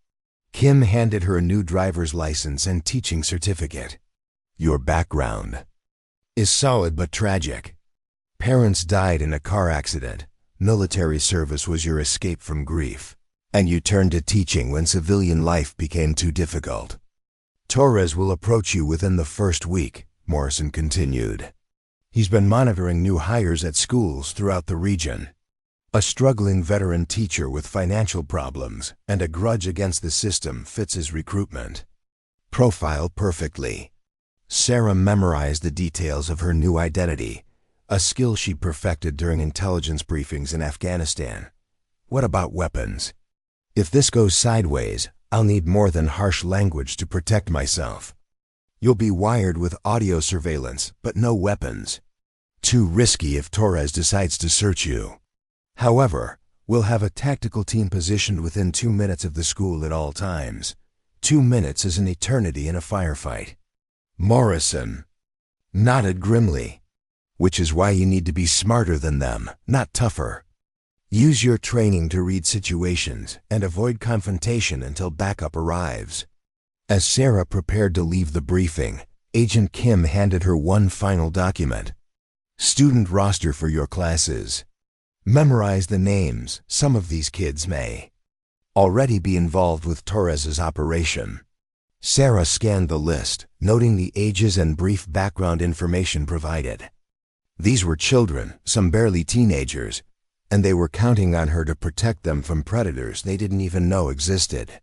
Kim handed her a new driver's license and teaching certificate. Your background is solid but tragic. Parents died in a car accident. Military service was your escape from grief. And you turned to teaching when civilian life became too difficult. Torres will approach you within the first week, Morrison continued. He's been monitoring new hires at schools throughout the region. A struggling veteran teacher with financial problems and a grudge against the system fits his recruitment profile perfectly. Sarah memorized the details of her new identity, a skill she perfected during intelligence briefings in Afghanistan. What about weapons? If this goes sideways, I'll need more than harsh language to protect myself. You'll be wired with audio surveillance, but no weapons. Too risky if Torres decides to search you. However, we'll have a tactical team positioned within 2 minutes of the school at all times. 2 minutes is an eternity in a firefight. Morrison nodded grimly. Which is why you need to be smarter than them, not tougher. Use your training to read situations and avoid confrontation until backup arrives. As Sarah prepared to leave the briefing, Agent Kim handed her one final document. Student roster for your classes. Memorize the names. Some of these kids may already be involved with Torres's operation. Sarah scanned the list, noting the ages and brief background information provided. These were children, some barely teenagers, and they were counting on her to protect them from predators they didn't even know existed.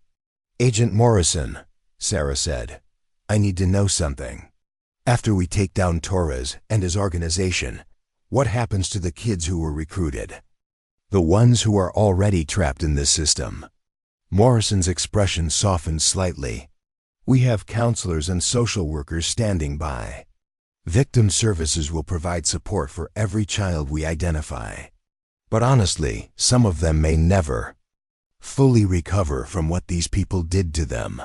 Agent Morrison, Sarah said, I need to know something. After we take down Torres and his organization, what happens to the kids who were recruited? The ones who are already trapped in this system. Morrison's expression softened slightly. We have counselors and social workers standing by. Victim services will provide support for every child we identify. But honestly, some of them may never fully recover from what these people did to them.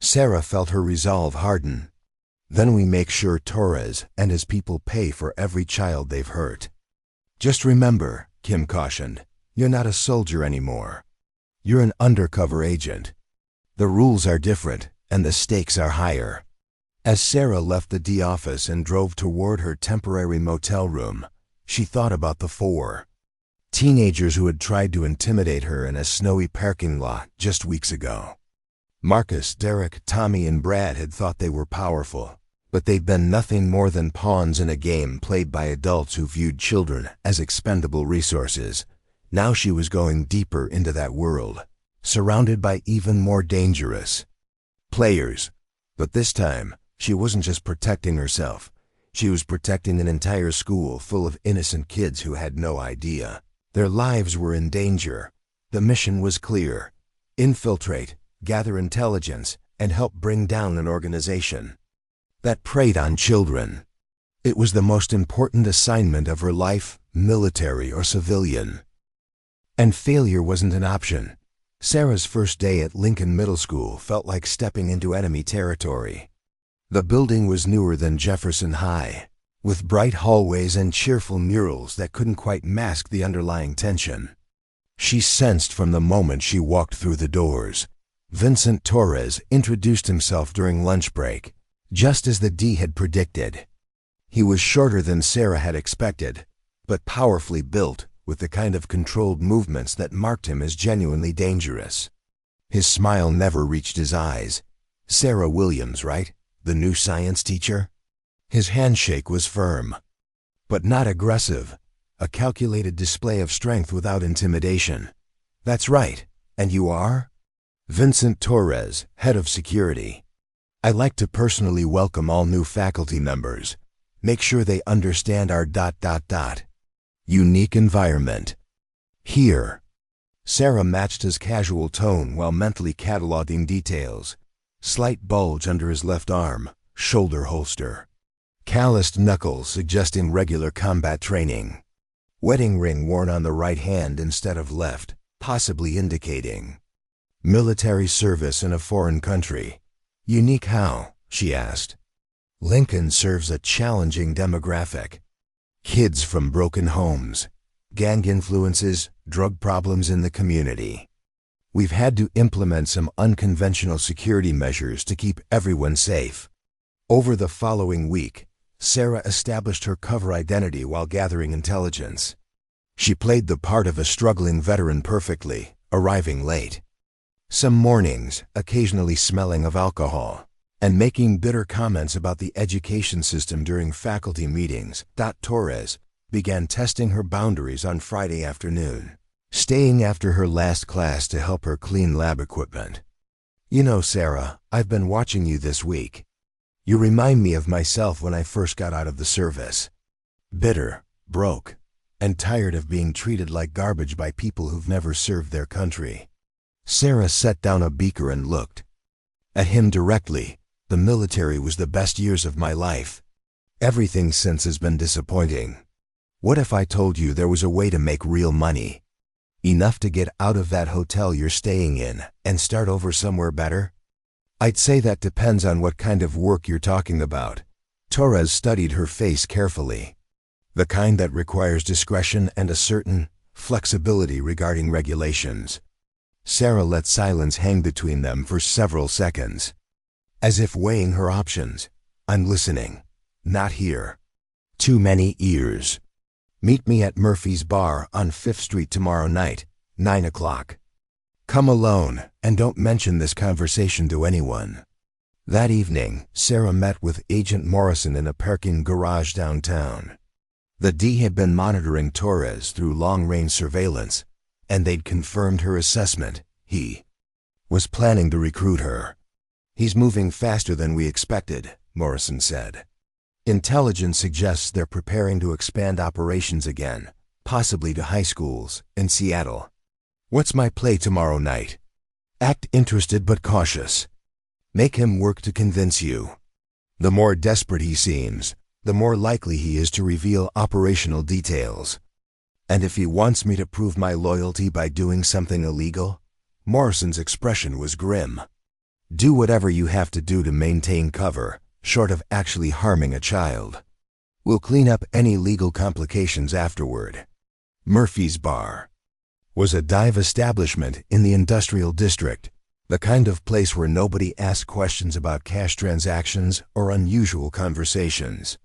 Sarah felt her resolve harden. Then we make sure Torres and his people pay for every child they've hurt. Just remember, Kim cautioned, you're not a soldier anymore. You're an undercover agent. The rules are different, and the stakes are higher. As Sarah left the D office and drove toward her temporary motel room, she thought about the 4 teenagers who had tried to intimidate her in a snowy parking lot just weeks ago. Marcus, Derek, Tommy, and Brad had thought they were powerful, but they'd been nothing more than pawns in a game played by adults who viewed children as expendable resources. Now she was going deeper into that world, surrounded by even more dangerous players. But this time, she wasn't just protecting herself. She was protecting an entire school full of innocent kids who had no idea. Their lives were in danger. The mission was clear: infiltrate, gather intelligence, and help bring down an organization that preyed on children. It was the most important assignment of her life, military or civilian. And failure wasn't an option. Sarah's first day at Lincoln Middle School felt like stepping into enemy territory. The building was newer than Jefferson High, with bright hallways and cheerful murals that couldn't quite mask the underlying tension. She sensed from the moment she walked through the doors. Vincent Torres introduced himself during lunch break, just as the D had predicted. He was shorter than Sarah had expected, but powerfully built, with the kind of controlled movements that marked him as genuinely dangerous. His smile never reached his eyes. Sarah Williams, right? The new science teacher? His handshake was firm, but not aggressive, a calculated display of strength without intimidation. That's right. And you are? Vincent Torres, head of security. I like to personally welcome all new faculty members. Make sure they understand our ... unique environment. Here. Sarah matched his casual tone while mentally cataloging details. Slight bulge under his left arm, shoulder holster. Calloused knuckles suggesting regular combat training. Wedding ring worn on the right hand instead of left, possibly indicating military service in a foreign country. Unique how? She asked. Lincoln serves a challenging demographic. Kids from broken homes, gang influences, drug problems in the community. We've had to implement some unconventional security measures to keep everyone safe. Over the following week, Sarah established her cover identity while gathering intelligence. She played the part of a struggling veteran perfectly, arriving late. Some mornings, occasionally smelling of alcohol, and making bitter comments about the education system during faculty meetings. Torres began testing her boundaries on Friday afternoon, staying after her last class to help her clean lab equipment. You know, Sarah, I've been watching you this week. You remind me of myself when I first got out of the service. Bitter, broke, and tired of being treated like garbage by people who've never served their country. Sarah set down a beaker and looked at him directly. The military was the best years of my life. Everything since has been disappointing. What if I told you there was a way to make real money? Enough to get out of that hotel you're staying in and start over somewhere better? I'd say that depends on what kind of work you're talking about. Torres studied her face carefully. The kind that requires discretion and a certain flexibility regarding regulations. Sarah let silence hang between them for several seconds, as if weighing her options. I'm listening. Not here. Too many ears. Meet me at Murphy's Bar on 5th Street tomorrow night, 9 o'clock. Come alone, and don't mention this conversation to anyone. That evening, Sarah met with Agent Morrison in a parking garage downtown. The D had been monitoring Torres through long-range surveillance, and they'd confirmed her assessment. He was planning to recruit her. He's moving faster than we expected, Morrison said. Intelligence suggests they're preparing to expand operations again, possibly to high schools in Seattle. What's my play tomorrow night? Act interested but cautious. Make him work to convince you. The more desperate he seems, the more likely he is to reveal operational details. And if he wants me to prove my loyalty by doing something illegal? Morrison's expression was grim. Do whatever you have to do to maintain cover, short of actually harming a child. We'll clean up any legal complications afterward. Murphy's Bar was a dive establishment in the industrial district, the kind of place where nobody asked questions about cash transactions or unusual conversations.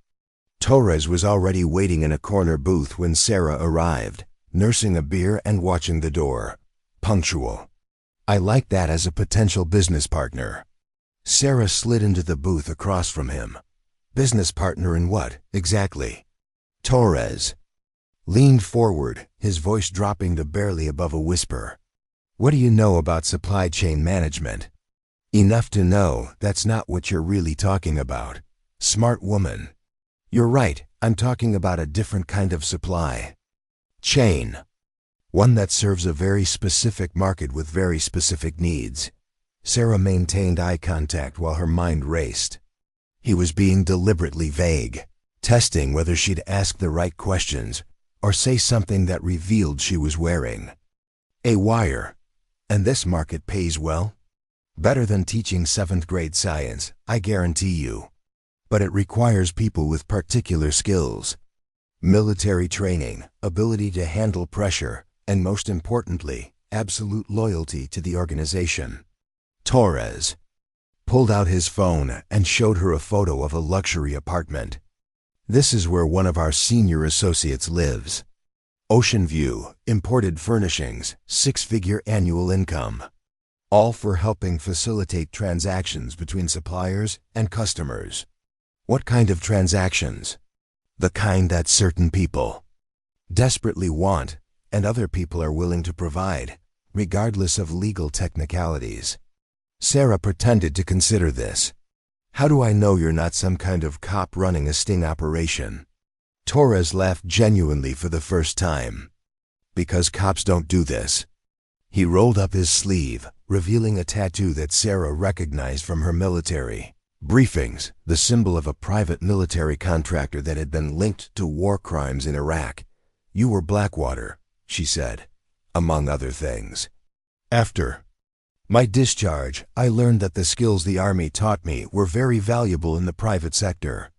Torres was already waiting in a corner booth when Sarah arrived, nursing a beer and watching the door. Punctual. I like that as a potential business partner. Sarah slid into the booth across from him. Business partner in what, exactly? Torres leaned forward, his voice dropping to barely above a whisper. What do you know about supply chain management? Enough to know that's not what you're really talking about. Smart woman. You're right, I'm talking about a different kind of supply chain. One that serves a very specific market with very specific needs. Sarah maintained eye contact while her mind raced. He was being deliberately vague, testing whether she'd ask the right questions or say something that revealed she was wearing a wire. And this market pays well? Better than teaching 7th grade science, I guarantee you. But it requires people with particular skills. Military training, ability to handle pressure, and most importantly, absolute loyalty to the organization. Torres pulled out his phone and showed her a photo of a luxury apartment. This is where one of our senior associates lives. Ocean view, imported furnishings, 6-figure annual income. All for helping facilitate transactions between suppliers and customers. What kind of transactions? The kind that certain people desperately want and other people are willing to provide, regardless of legal technicalities. Sarah pretended to consider this. How do I know you're not some kind of cop running a sting operation? Torres laughed genuinely for the first time. Because cops don't do this. He rolled up his sleeve, revealing a tattoo that Sarah recognized from her military briefings, the symbol of a private military contractor that had been linked to war crimes in Iraq. You were Blackwater, she said, among other things. After my discharge, I learned that the skills the Army taught me were very valuable in the private sector.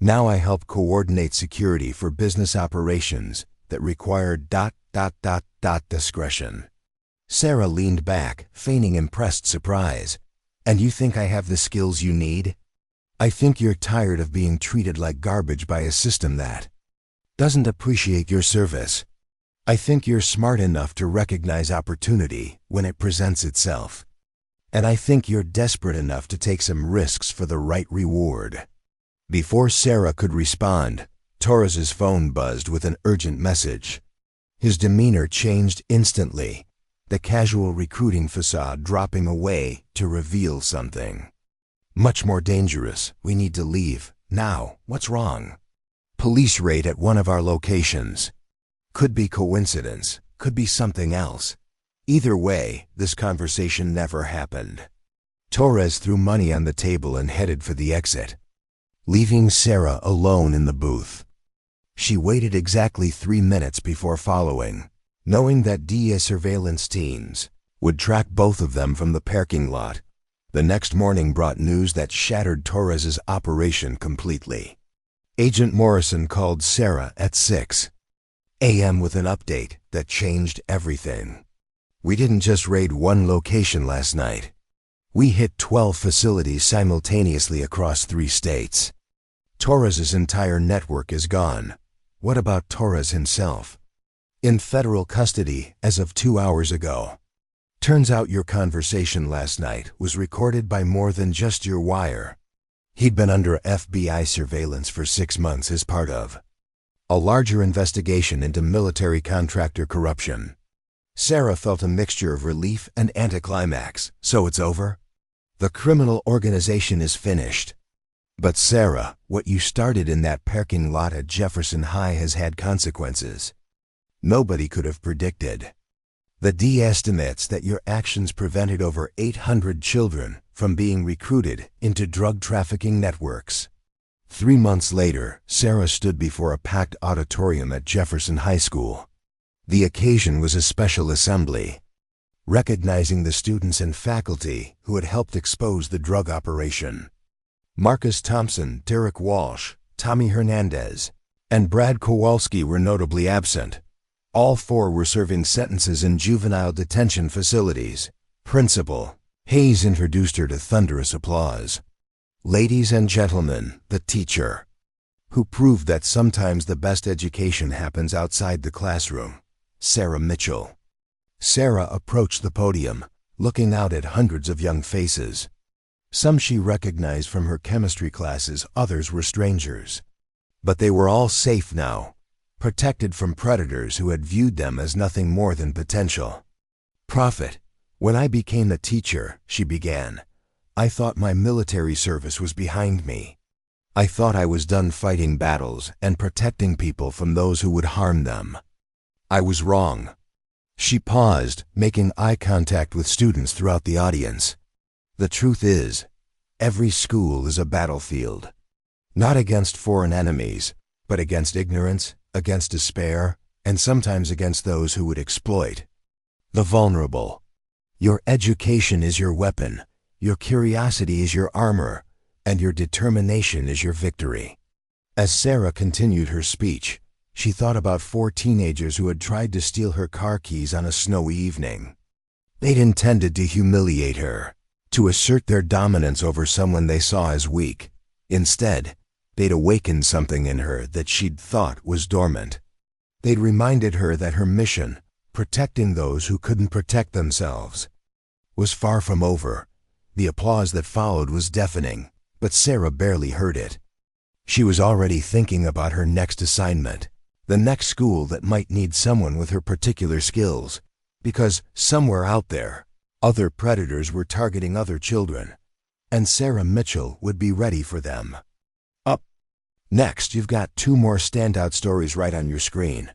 Now I help coordinate security for business operations that require ... discretion. Sarah leaned back, feigning impressed surprise. And you think I have the skills you need? I think you're tired of being treated like garbage by a system that doesn't appreciate your service. I think you're smart enough to recognize opportunity when it presents itself. And I think you're desperate enough to take some risks for the right reward. Before Sarah could respond, Torres's phone buzzed with an urgent message. His demeanor changed instantly, the casual recruiting facade dropping away to reveal something much more dangerous. We need to leave. Now, what's wrong? Police raid at one of our locations. Could be coincidence, could be something else. Either way, this conversation never happened. Torres threw money on the table and headed for the exit, leaving Sarah alone in the booth. She waited exactly 3 minutes before following, knowing that DEA surveillance teams would track both of them from the parking lot. The next morning brought news that shattered Torres's operation completely. Agent Morrison called Sarah at 6 a.m. with an update that changed everything. We didn't just raid one location last night. We hit 12 facilities simultaneously across 3 states. Torres's entire network is gone. What about Torres himself? In federal custody as of 2 hours ago. Turns out your conversation last night was recorded by more than just your wire. He'd been under FBI surveillance for 6 months as part of a larger investigation into military contractor corruption. Sarah felt a mixture of relief and anticlimax. So it's over? The criminal organization is finished. But Sarah, what you started in that parking lot at Jefferson High has had consequences nobody could have predicted. The DEA estimates that your actions prevented over 800 children from being recruited into drug trafficking networks. 3 months later, Sarah stood before a packed auditorium at Jefferson High School, The occasion was a special assembly, recognizing the students and faculty who had helped expose the drug operation. Marcus Thompson, Derek Walsh, Tommy Hernandez, and Brad Kowalski were notably absent. All four were serving sentences in juvenile detention facilities. Principal Hayes introduced her to thunderous applause. Ladies and gentlemen, the teacher, who proved that sometimes the best education happens outside the classroom, Sarah Mitchell. Sarah approached the podium, looking out at hundreds of young faces. Some she recognized from her chemistry classes, others were strangers. But they were all safe now, protected from predators who had viewed them as nothing more than potential profit. When I became a teacher, she began, I thought my military service was behind me. I thought I was done fighting battles and protecting people from those who would harm them. I was wrong. She paused, making eye contact with students throughout the audience. The truth is, every school is a battlefield. Not against foreign enemies, but against ignorance, against despair, and sometimes against those who would exploit the vulnerable. Your education is your weapon, your curiosity is your armor, and your determination is your victory. As Sarah continued her speech, she thought about 4 teenagers who had tried to steal her car keys on a snowy evening. They'd intended to humiliate her, to assert their dominance over someone they saw as weak. Instead, they'd awakened something in her that she'd thought was dormant. They'd reminded her that her mission, protecting those who couldn't protect themselves, was far from over. The applause that followed was deafening, but Sarah barely heard it. She was already thinking about her next assignment, the next school that might need someone with her particular skills, because somewhere out there, other predators were targeting other children, and Sarah Mitchell would be ready for them. Up next, you've got 2 more standout stories right on your screen.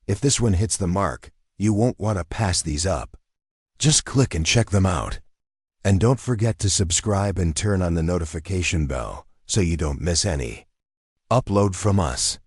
If this one hits the mark, you won't want to pass these up. Just click and check them out. And don't forget to subscribe and turn on the notification bell so you don't miss any upload from us.